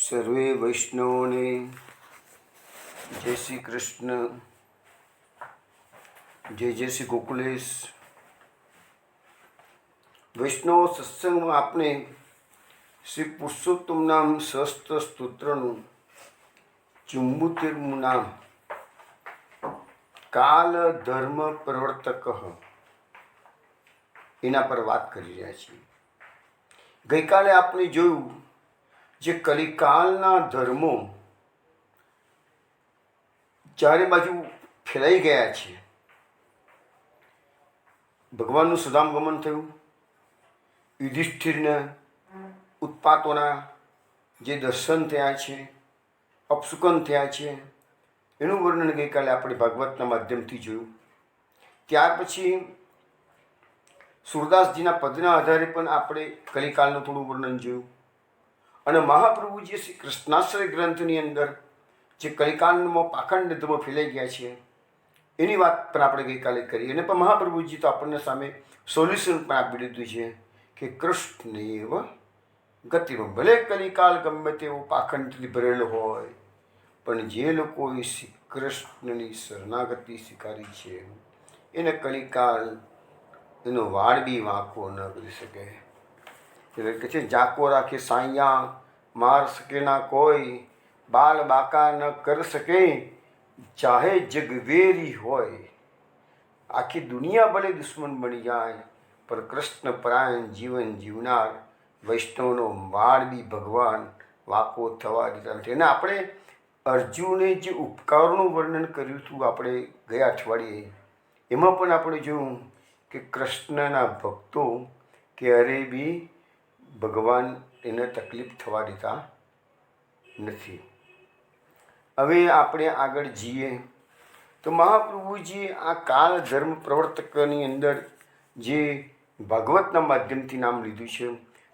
સર્વે વૈષ્ણવોને જય શ્રી કૃષ્ણ, જય જય શ્રી ગોકુલેશ. વૈષ્ણવ સત્સંગમાં આપણે શ્રી પુરુષોત્તમ નામ સહસ્ત્ર સ્તોત્રનું 74મું નામ કાલ ધર્મ પ્રવર્તક એના પર વાત કરી રહ્યા છીએ. ગઈકાલે આપણે જોયું જે કલિકાલના ધર્મો ચારે બાજુ ફેલાઈ ગયા છે. ભગવાનનું સુધામગમન થયું, યુધિષ્ઠિરના ઉત્પાતોના જે દર્શન થયા છે, અપશુકન થયા છે, એનું વર્ણન ગઈકાલે આપણે ભાગવતના માધ્યમથી જોયું. ત્યાર પછી સુરદાસજીના પદના આધારે પણ આપણે કલિકાલનું થોડું વર્ણન જોયું. અને મહાપ્રભુજી શ્રી કૃષ્ણાશ્રય ગ્રંથની અંદર જે કલિકાલમાં પાખંડ ધર્મો ફેલાઈ ગયા છે એની વાત પણ આપણે ગઈકાલે કરી. અને પણ મહાપ્રભુજી તો આપણને સામે સોલ્યુશન પણ આપી દીધું છે કે કૃષ્ણ એવ ગતિમાં ભલે કલિકાલ ગમે તેવો પાખંડથી ભરેલો હોય, પણ જે લોકોએ શ્રી કૃષ્ણની શરણાગતિ સ્વીકારી છે એને કલિકાલ એનો વાળ બી વાંકો ન કરી શકે. એટલે કે છે, જાકો રાખે સાયા માર શકે ના કોઈ, બાલ બાકા ન કર શકે, ચાહે જગવેરી હોય. આખી દુનિયા ભલે દુશ્મન બની જાય, પણ કૃષ્ણ પરાયણ જીવન જીવનાર વૈષ્ણવનો વાળ બી ભગવાન વાંકો થવા દેતા નથી. અને આપણે અર્જુને જે ઉપકારોનું વર્ણન કર્યું હતું આપણે ગયા અઠવાડિયે, એમાં પણ આપણે જોયું કે કૃષ્ણના ભક્તો ક્યારેય બી ભગવાન એને તકલીફ થવા દેતા નથી. હવે આપણે આગળ જઈએ તો મહાપ્રભુજી આ કાલ ધર્મ પ્રવર્તકની અંદર જે ભાગવતના માધ્યમથી નામ લીધું છે,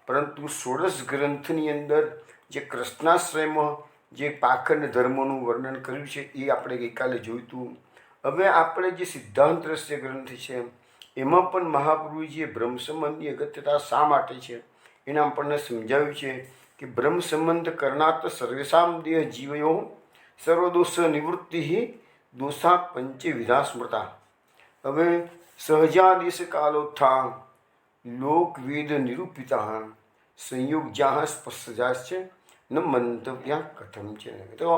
પરંતુ ષોડશ ગ્રંથની અંદર જે કૃષ્ણાશ્રયમાં જે પાખંડ ધર્મોનું વર્ણન કર્યું છે એ આપણે ગઈકાલે જોયું હતું. હવે આપણે જે સિદ્ધાંત રહસ્ય ગ્રંથ છે એમાં પણ મહાપ્રભુજીએ બ્રહ્મ સંબંધની અગત્યતા શા માટે છે એને આપણને સમજાવ્યું છે કે બ્રહ્મ સંબંધ કરનાત સર્વેશામ દેહ જીવયો સર્વદોષ નિવૃત્તિ દોષા પંચે વિધા સ્મૃતા. હવે સહજાદેશ કાલોત્થા લોકવેદ નિરૂપિતા સંયોગજા સ્પર્શજાશ્ચ ન મંતવ્યા કથમ છે. તો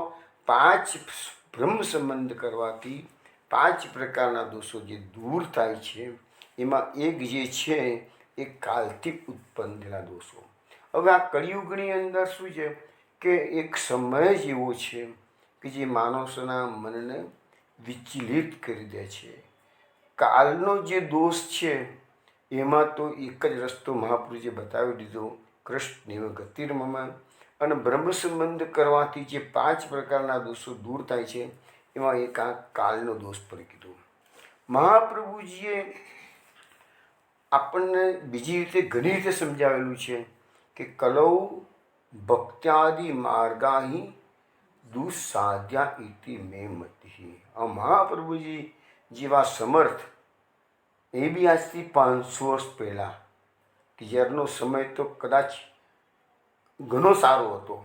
5 બ્રહ્મ સંબંધ કરવાથી 5 પ્રકારના દોષો જે દૂર થાય છે, એમાં એક જે છે એ કાલથી ઉત્પન્ન થયેલા દોષો. હવે આ કળિયુગની અંદર શું છે કે એક સમય જ એવો છે કે જે માણસોના મનને વિચલિત કરી દે છે. કાલનો જે દોષ છે એમાં તો એક જ રસ્તો મહાપુરુષે બતાવી દીધો, કૃષ્ણ ગતિર્મમ. અને બ્રહ્મ સંબંધ કરવાથી જે 5 પ્રકારના દોષો દૂર થાય છે એમાં એક આ કાલનો દોષ પર કીધો. મહાપ્રભુજીએ આપણને બીજી રીતે ઘણી રીતે સમજાવેલું છે કે કલૌ ભક્ત્યાદિ માર્ગાહી દુસ્સાધ્યા ઇતિ મે મતિ. આ મહાપ્રભુજી જેવા સમર્થ એ બી આજથી 500 વર્ષ પહેલાં, કે જ્યારનો સમય તો કદાચ ઘણો સારો હતો,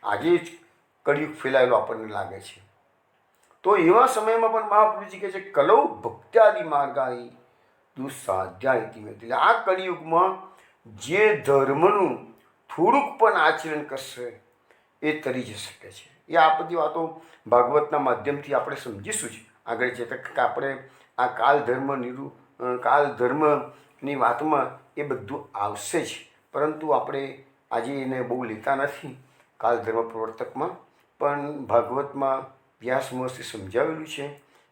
આજે જ કળિયુગ ફેલાયેલો આપણને લાગે છે, તો એવા સમયમાં પણ મહાપ્રભુજી કહે છે કલૌ ભક્ત્યાદિ માર્ગાહી દુસ્સાધ્યા ઇતિ મે. એટલે આ કળિયુગમાં જે ધર્મનું થોડુંક પણ આચરણ કરશે એ તરી જ શકે છે. એ આ બધી વાતો ભાગવતના માધ્યમથી આપણે સમજીશું જ આગળ જતાં, કે આપણે આ કાલ ધર્મની વાતમાં એ બધું આવશે જ, પરંતુ આપણે આજે એને બહુ લેતા નથી કાલ ધર્મ પ્રવર્તકમાં. પણ ભાગવતમાં વ્યાસ મહર્ષિએ સમજાવેલું છે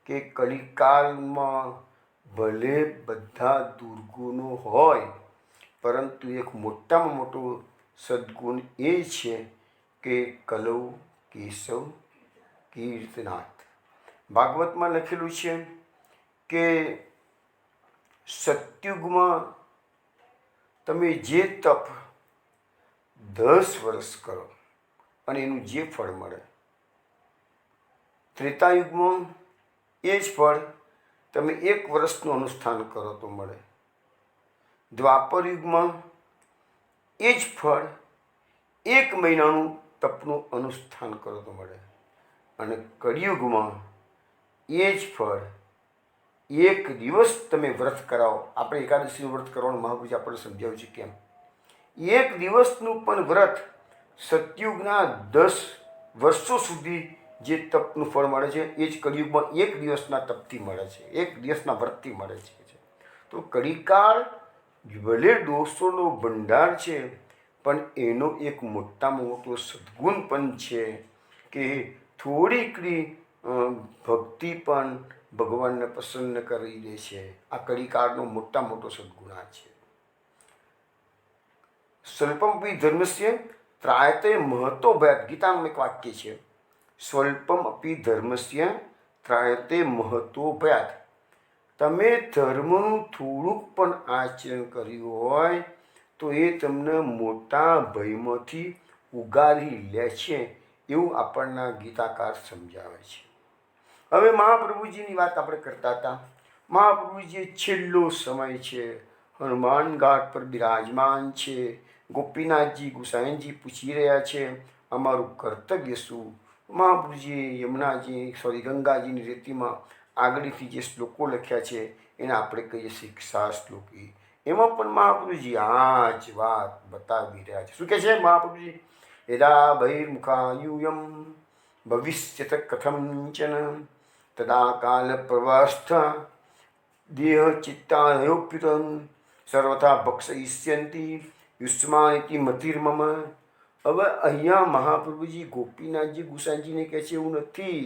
કે કલિકાલમાં ભલે બધા દુર્ગુણો હોય, પરંતુ એક મોટામાં મોટો સદ્ગુણ એ છે કે કલૌ કેશવ કીર્તનાથ. ભાગવતમાં લખેલું છે કે સત્યુગમાં તમે જે તપ 10 વર્ષ કરો અને એનું જે ફળ મળે, ત્રેતાયુગમાં એ જ ફળ તમે 1 વર્ષનું અનુષ્ઠાન કરો તો મળે, દ્વાપર યુગમાં એ જ ફળ 1 મહિનાનું તપનું અનુષ્ઠાન કરો તો મળે. અને કળિયુગમાં એ જ ફળ એક દિવસ તમે વ્રત કરાવો. આપણે એકાદશીનું વ્રત કરવાનું મહાપુરુષે આપણને સમજાવ્યું છે કેમ. એક દિવસનું પણ વ્રત સતયુગના 10 વર્ષો સુધી જે તપનું ફળ મળે છે એ જ કળિયુગમાં એક દિવસના તપથી મળે છે, એક દિવસના વ્રતથી મળે છે. તો કળિકાળ ભલે દોષોનો ભંડાર છે, પણ એનો એક મોટામાં મોટો સદ્ગુણ પણ છે કે થોડીક ભક્તિ પણ ભગવાનને પ્રસન્ન કરી દે છે. આ કળિકાળનો મોટા મોટો સદ્ગુણ આ છે. સ્વલ્પમપી ધર્મસ્ય ત્રાયતે મહતો ભયાત. ગીતાનું એક વાક્ય છે, સ્વલ્પમ અપી ધર્મસ્ય ત્રાયતે મહતો ભયાત. તમે ધર્મનું થોડુંક પણ આચરણ કર્યું હોય તો એ તમને મોટા ભયમાંથી ઉગારી લે છે, એવું આપણના ગીતાકાર સમજાવે છે. હવે મહાપ્રભુજીની વાત આપણે કરતા હતા. મહાપ્રભુજી છેલ્લો સમય છે, હનુમાન ઘાટ પર બિરાજમાન છે. ગોપીનાથજી ગુસાઈજી પૂછી રહ્યા છે અમારું કર્તવ્ય શું. મહાપ્રભુજી ગંગાજીની રેતીમાં આગળથી જે શ્લોકો લખ્યા છે એને આપણે કહીએ શિક્ષા શ્લોકી. એમાં પણ મહાપ્રભુજી આ જ વાત બતાવી રહ્યા છે. શું કહે છે મહાપ્રભુજી? યદા બહિર્મુખાયુયમ ભવિષ્યત કથંચન તદા કાલ પ્રવાસ્થ દેહ ચિત્તાયોપ્યુતમ સર્વથા ભક્ષયિષ્યંતિ યુષ્માનિતિ મતિર્મમ. હવે અહીંયા મહાપ્રભુજી ગોપીનાથજી ગુસાઈજીને કહે છે એવું નથી,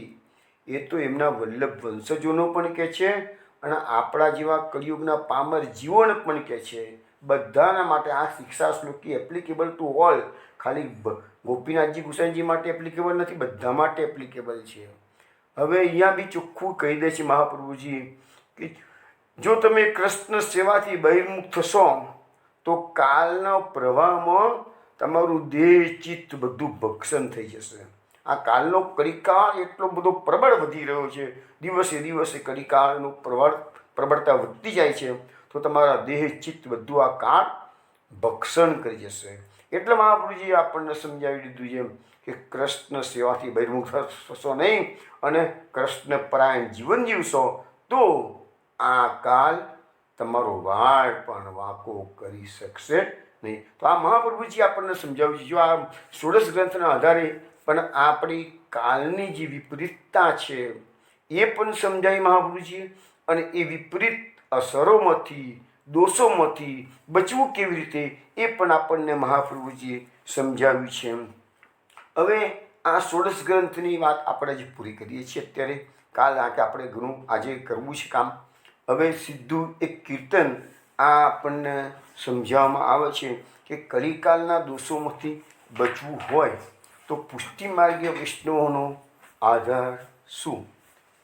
એ તો એમના વલ્લભ વંશજોનો પણ કહે છે અને આપણા જેવા કળિયુગના પામર જીવોને પણ કહે છે. બધાના માટે આ શિક્ષા શ્લોકી એપ્લિકેબલ ટુ ઓલ. ખાલી ગોપીનાથજી ગુસાઈજી માટે એપ્લિકેબલ નથી, બધા માટે એપ્લિકેબલ છે. હવે અહીંયા બી ચોખ્ખું કહી દે છે મહાપ્રભુજી કે જો તમે કૃષ્ણ સેવાથી બહિર્મુખ થશો તો કાલના પ્રવાહમાં તમારું દેહ ચિત્ત બધું ભક્ષણ થઈ જશે. આ કાલનો કળિકાળ એટલો બધો પ્રબળ વધી રહ્યો છે, દિવસે દિવસે કળિકાળનું પ્રબળતા વધતી જાય છે, તો તમારા દેહ ચિત્ત બધું આ કાળ ભક્ષણ કરી જશે. એટલે મહાપ્રભુજીએ આપણને સમજાવી દીધું છે કે કૃષ્ણ સેવાથી બહિર્મુખ થશો નહીં અને કૃષ્ણ પરાયણ જીવન જીવશો તો આ કાલ તમારો વાળ પણ વાંકો કરી શકશે નહીં. તો આ મહાપ્રભુજી આપણને સમજાવ્યું છે. જો આ 16 ગ્રંથના આધારે પણ આપણી કાલની જે વિપરીતતા છે એ પણ સમજાવી મહાપ્રભુજીએ, અને એ વિપરીત અસરોમાંથી દોષોમાંથી બચવું કેવી રીતે એ પણ આપણને મહાપ્રભુજીએ સમજાવ્યું છે. હવે આ 16 ગ્રંથની વાત આપણે જે પૂરી કરીએ છીએ અત્યારે. કાલ આપણે ઘણું આજે કરવું છે કામ. હવે સીધું એક કીર્તન આ આપણને સમજાવવામાં આવે છે કે કલિકાલના દોષોમાંથી બચવું હોય તો પુષ્ટિ માર્ગીય વૈષ્ણવોનો આધાર શું?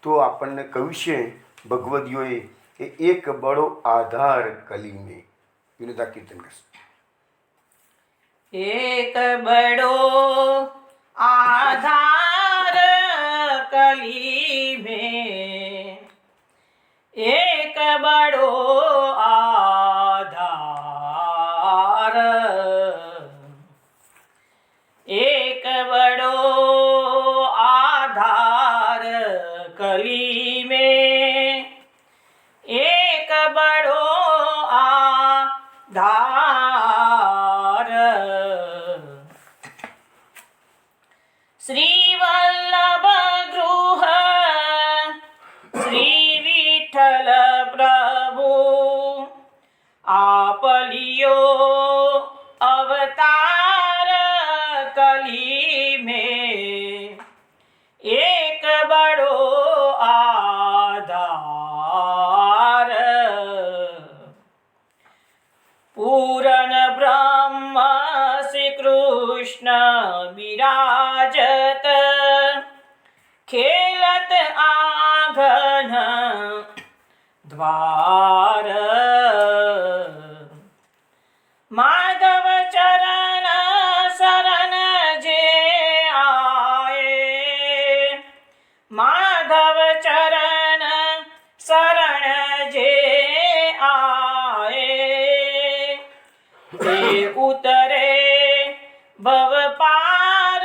તો આપણને કહ્યું છે ભગવદીઓએ કે એક બડો આધાર કલીને. વિનોદા કીર્તન કરશે. એક બડો આધાર કલી में, एक बड़ो आधार, एक बड़ो आधार कली में, एक बड़ो आधार। श्री वल्लभ गृह श्री विठ्ठल प्रभु आप लियो अवतार कली में, एक बड़ो आधार। पूर्ण ब्रह्म श्री कृष्ण विराजत, खेलत आंगन द्वार। माधव चरण शरण जे आए, माधव चरण शरण जे आए, ते उतरे भव पार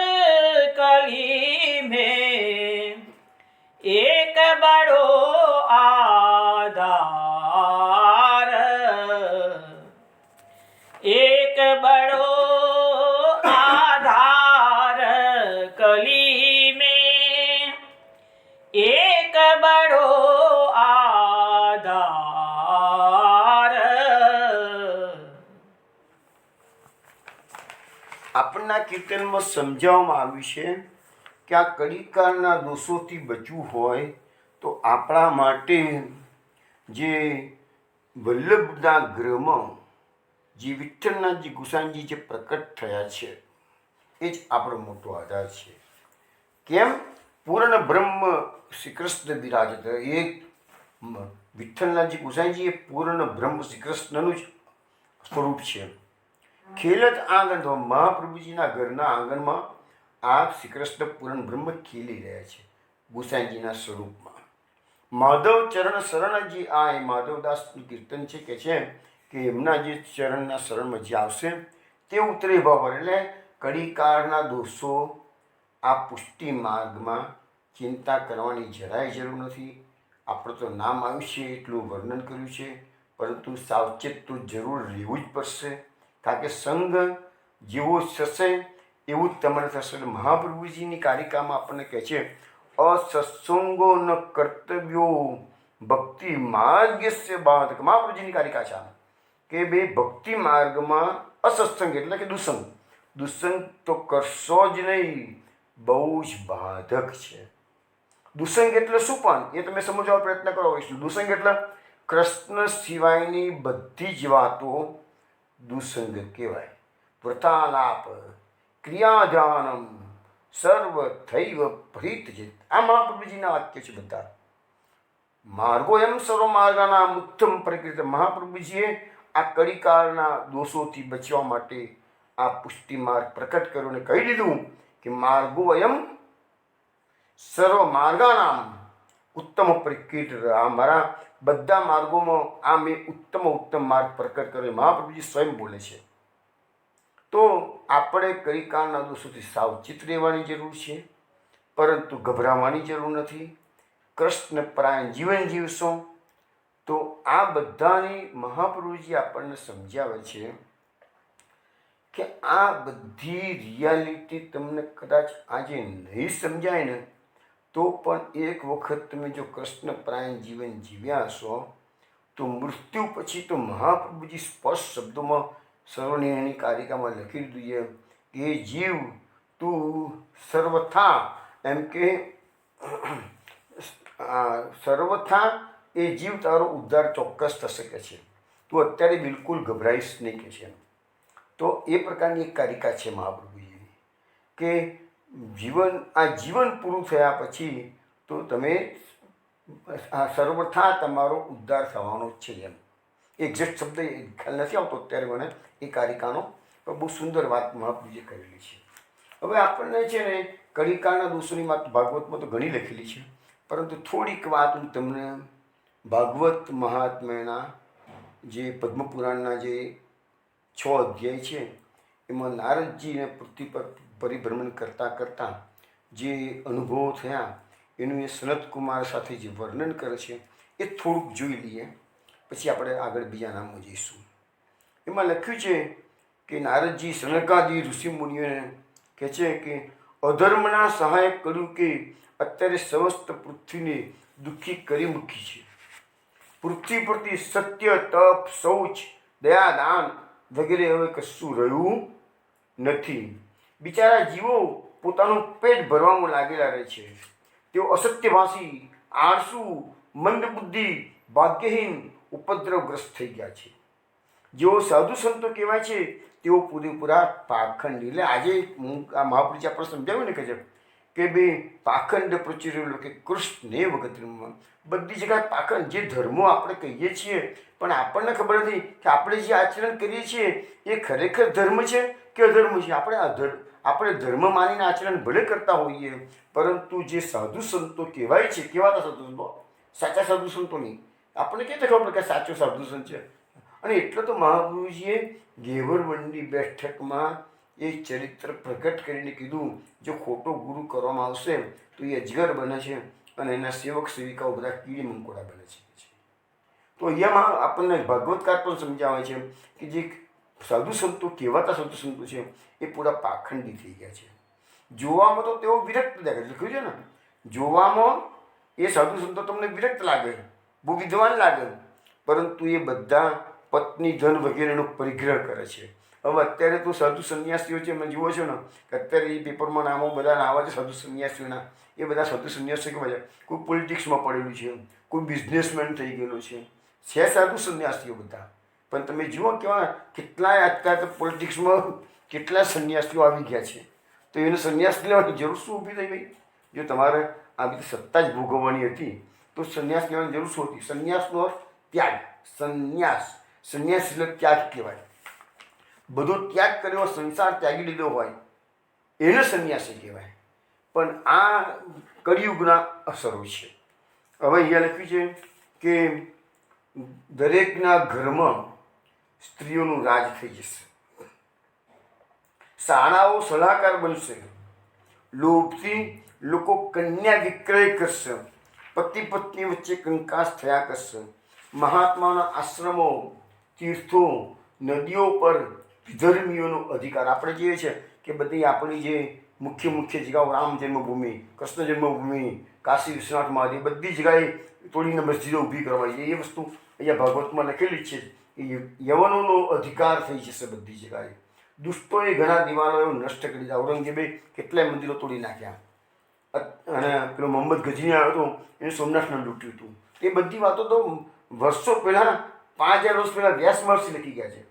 કીર્તનમાં સમજાવવામાં આવ્યું છે કે આ કલિકાળના દોષોથી બચવું હોય તો આપણા માટે જે વલ્લભના ગ્રહમાં જે વિઠ્ઠલનાથજી ગુસાઈજી જે પ્રકટ થયા છે એ જ આપણો મોટો આધાર છે. કેમ? પૂર્ણ બ્રહ્મ શ્રી કૃષ્ણ બિરાજત. એ વિઠ્ઠલનાથજી ગુસાઈજી એ પૂર્ણ બ્રહ્મ શ્રી કૃષ્ણનું જ સ્વરૂપ છે. ખેલત આંગણ, મહાપ્રભુજીના ઘરના આંગણમાં આ શ્રી કૃષ્ણ પૂર્ણ બ્રહ્મ ખીલી રહ્યા છે ગુસાઈજીના સ્વરૂપમાં. માધવ ચરણ શરણજી, આ એ માધવદાસનું કીર્તન છે કે એમના જે ચરણના શરણમાં જે આવશે તે ઉતરે ભાવ. એટલે કળીકાળના દોષો આ પુષ્ટિ માર્ગમાં ચિંતા કરવાની જરાય જરૂર નથી. આપણે તો નામ આવ્યું છે એટલું વર્ણન કર્યું છે, પરંતુ સાવચેત તો જરૂર રહેવું જ પડશે. કારણ કે સંઘ જેવો થશે એવું જ તમારે થશે. મહાપ્રભુજીની કારિકામાં આપણને કહે છે અસત્સંગો ન કર્તવ્યો ભક્તિ માર્ગસ્ય બાધક. મહાપ્રભુજીની કારિકા છે કે બે ભક્તિ માર્ગમાં અસત્સંગ એટલે કે દુસંગ, દુસંગ તો કરશો જ નહીં, બહુ જ બાધક છે. દુસંગ એટલે શું પણ એ તમે સમજવાનો પ્રયત્ન કરો. દુસંગ એટલે કૃષ્ણ સિવાયની બધી જ વાતો દુસંગ કહેવાય. વૃથાલાપ ક્રિયાધાનમ સર્વ થૈવ પ્રીતજિત. આ મહાપ્રભુજીના વાક્ય છે બધા. માર્ગો એમ સર્વ માર્ગાના ઉત્તમ પ્રકૃત. મહાપ્રભુજીએ આ કળીકાળના દોષોથી બચવા માટે આ પુષ્ટિ માર્ગ પ્રકટ કર્યો અને કહી દીધું કે માર્ગો એમ સર્વ માર્ગાનામ ઉત્તમ પ્રકૃત. આ મારા બધા માર્ગોમાં આ મેં ઉત્તમ માર્ગ પ્રકટ કર્યો. મહાપ્રભુજી સ્વયં બોલે છે. તો આપણે કળીકાળના દોષોથી સાવચેત રહેવાની જરૂર છે, પરંતુ ગભરાવાની જરૂર નથી. કૃષ્ણ પરાયણ જીવન જીવશો તો આ બધાની મહાપ્રભુજી આપણને સમજાવે છે કે આ બધી રિયાલિટી તમને કદાચ આજે નહીં સમજાય ને તો પણ એક વખત તમે જો કૃષ્ણ પરાયણ જીવન જીવ્યા હશો તો મૃત્યુ પછી તો મહાપ્રભુજી સ્પષ્ટ શબ્દોમાં સર્વનિર્ણયની કારિકામાં લખી દીધું છે કે જીવ તું સર્વથા, એમ કે સર્વથા એ જીવ તારો ઉદ્ધાર ચોક્કસ થશે કે છે. તું અત્યારે બિલકુલ ગભરાઈશ નહીં કે છે. તો એ પ્રકારની એક કારિકા છે મહાપ્રભુજીની કે જીવન પૂરું થયા પછી તો તમે સર્વથા તમારો ઉદ્ધાર થવાનો જ છે. એમ એક્ઝેક્ટ શબ્દ ખ્યાલ નથી આવતો અત્યારે મને એ કારિકાનો, પણ બહુ સુંદર વાત મહાપ્રભુજીએ કરેલી છે. હવે આપણને છે ને કળીકાળના દોષોની વાત ભાગવતમાં તો ઘણી લખેલી છે, પરંતુ થોડીક વાત હું તમને ભાગવત મહાત્મ્યના જે પદ્મપુરાણના જે 6 અધ્યાય છે એમાં નારદજીને પૃથ્વી પર પરિભ્રમણ કરતાં જે અનુભવો થયા એનું એ સનતકુમાર સાથે જે વર્ણન કરે છે એ થોડુંક જોઈ લઈએ, પછી આપણે આગળ બીજા નામમાં જઈશું. એમાં લખ્યું છે કે નારદજી સનકાદી ઋષિમુનિઓને કહે છે કે અધર્મના સહાયક કર્યું કે અત્યારે સમસ્ત પૃથ્વીને દુઃખી કરી મૂકી છે. પૃથ્વી પરથી સત્ય, તપ, શૌચ, દયા, દાન વગેરે હવે કશું રહ્યું નથી. બિચારા જીવો પોતાનું પેટ ભરવામાં લાગેલા રહે છે. તેઓ અસત્યભાષી, આળસુ, મંદબુદ્ધિ, ભાગ્યહીન, ઉપદ્રવગ્રસ્ત થઈ ગયા છે. જેઓ સાધુ સંતો કહેવાય છે તેઓ પૂરેપૂરા પાખંડ. એટલે આજે હું આ મહાપુરુષે આપણે સમજાવ્યું ને કે બે પાખંડ પ્રચુરેલો કે કૃષ્ણે વગતમાં બધી જગ્યાએ પાખંડ. જે ધર્મો આપણે કહીએ છીએ પણ આપણને ખબર નથી કે આપણે જે આચરણ કરીએ છીએ એ ખરેખર ધર્મ છે કે અધર્મ છે. આપણે ધર્મ માનીને આચરણ ભલે કરતા હોઈએ, પરંતુ જે સાધુ સંતો કહેવાય છે, કહેવાતા સાધુ સંતો, સાચા સાધુ સંતો નહીં. આપણને કેવી રીતે ખબર કે સાચો સાધુ સંત છે? અને એટલે તો મહાપ્રભુજીએ ઘેવરવંડી બેઠકમાં એ ચરિત્ર પ્રગટ કરીને કીધું જો ખોટો ગુરુ કરવામાં આવશે તો એ અજગર બને છે અને એના સેવક સેવિકાઓ બધા કીડી મંકોડા બને છે. તો અહીંયામાં આપણને ભાગવતકાર પણ સમજાવે છે કે જે સાધુ સંતો કહેવાતા સાધુ સંતો છે એ પૂરા પાખંડી થઈ ગયા છે. જોવામાં તો તેઓ વિરક્ત લાગે, લખ્યું છે ને, જોવામાં એ સાધુ સંતો તમને વિરક્ત લાગે, બહુ વિદ્વાન લાગે, પરંતુ એ બધા પત્ની, ધન વગેરેનો પરિગ્રહ કરે છે હવે અત્યારે તો સાધુ સંન્યાસીઓ છે, તમે જુઓ છો ને કે અત્યારે એ પેપરમાં નામો બધા આવે છે સાધુ સંન્યાસીઓના. એ બધા સાધુ સંન્યાસીઓ કેવા છે, કોઈ પોલિટિક્સમાં પડેલું છે, કોઈ બિઝનેસમેન થઈ ગયેલો છે સાધુ સંન્યાસીઓ બધા. પણ તમે જુઓ કેવા કેટલાય અત્યારે તો પોલિટિક્સમાં કેટલા સંન્યાસીઓ આવી ગયા છે. તો એને સંન્યાસ લેવાની જરૂર શું ઊભી થઈ ગઈ? જો તમારે આ બધી સત્તા જ ભોગવવાની હતી તો સંન્યાસ લેવાની જરૂર શું હતી? સંન્યાસનો અર્થ ત્યાગ. સંન્યાસ એટલે ત્યાગ કહેવાય. બધો ત્યાગ કર્યો, સંસાર ત્યાગી લીધો હોય એને સંન્યાસી કહેવાય. પણ આ કળિયુગના અસરો છે. હવે અહીંયા લખ્યું છે કે દરેકના ઘરમાં સ્ત્રીઓનું રાજ થઈ જશે, શાળાઓ સલાહકાર બનશે, લોભથી લોકો કન્યા વિક્રય કરશે, પતિ પત્ની વચ્ચે કંકાસ થયા કરશે, મહાત્માના આશ્રમો, તીર્થો, નદીઓ પર વિધર્મીઓનો અધિકાર. આપણે જોઈએ છે કે બધી આપણી જે મુખ્ય જગ્યાઓ, રામ જન્મભૂમિ, કૃષ્ણ જન્મભૂમિ, કાશી વિશ્વનાથ મહાદેવ, બધી જગ્યાએ તોડીને મસ્જિદો ઊભી કરવાય છે. એ વસ્તુ અહીંયા ભાગવતમાં લખેલી છે કે યવનોનો અધિકાર થઈ જશે બધી જગ્યાએ. દુષ્ટોએ ઘણા દિવાલો નષ્ટ કરી દીધા. ઔરંગઝેબે કેટલાય મંદિરો તોડી નાખ્યા. અને પેલો મોહમ્મદ ગજની આવ્યો હતો, એને સોમનાથને લૂંટ્યું હતું. એ બધી વાતો તો વર્ષો પહેલાં, 5000 વર્ષ પહેલાં વ્યાસ મહર્ષિ લખી ગયા છે.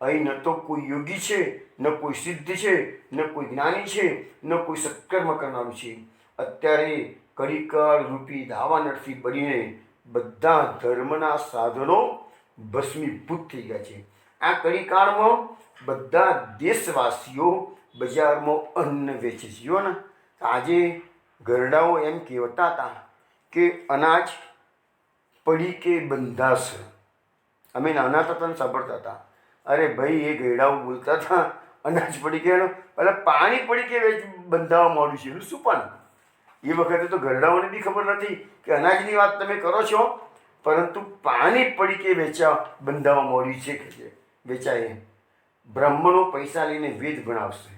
અહીં ન તો કોઈ યોગી છે, ન કોઈ સિદ્ધ છે, ન કોઈ જ્ઞાની છે, ન કોઈ સત્કર્મ કરનારું છે. અત્યારે કળિકાળ રૂપી દાવાનળથી બળીને બધા ધર્મના સાધનો ભસ્મીભૂત થઈ ગયા છે. આ કળિકાળમાં બધા દેશવાસીઓ બજારમાં અન્ન વેચે છે. જો ને આજે ગરડાઓ એમ કહેતા હતા કે અનાજ પડીકે બંધાશે. અમે નાના હતા ને સાંભળતા હતા, અરે ભાઈ એ ગયડાઓ બોલતા હતા અનાજ પડીકે, એટલે પાણી પડીકે બંધાવા માંડ્યું છે. એનું શું પાણી? એ વખતે તો ગરડાઓને બી ખબર નથી કે અનાજની વાત તમે કરો છો, પરંતુ પાણી પડીકે બંધાવા માંડ્યું છે કે વેચાય. બ્રાહ્મણો પૈસા લઈને વેદ ભણાવશે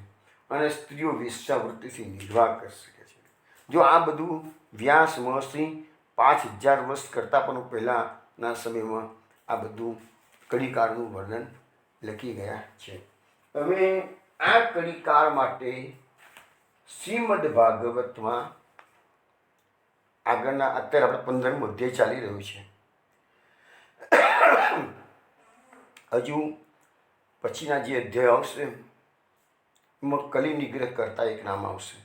અને સ્ત્રીઓ વેશ્યાવૃત્તિથી નિર્વાહ કરી શકે છે. જો આ બધું વ્યાસ મહર્ષિ 5000 વર્ષ કરતાં પણ પહેલાંના સમયમાં આ બધું કળિકાળનું વર્ણન લખી ગયા છે. તમે આ કળિકાળ માટે શ્રીમદ ભાગવતમાં આગળના, અત્યારે આપણે 15મો અધ્યાય ચાલી રહ્યું છે. હજુ પછીના જે અધ્યાય આવશે એમાં કલિ નિગ્રહ કરતા એક નામ આવશે.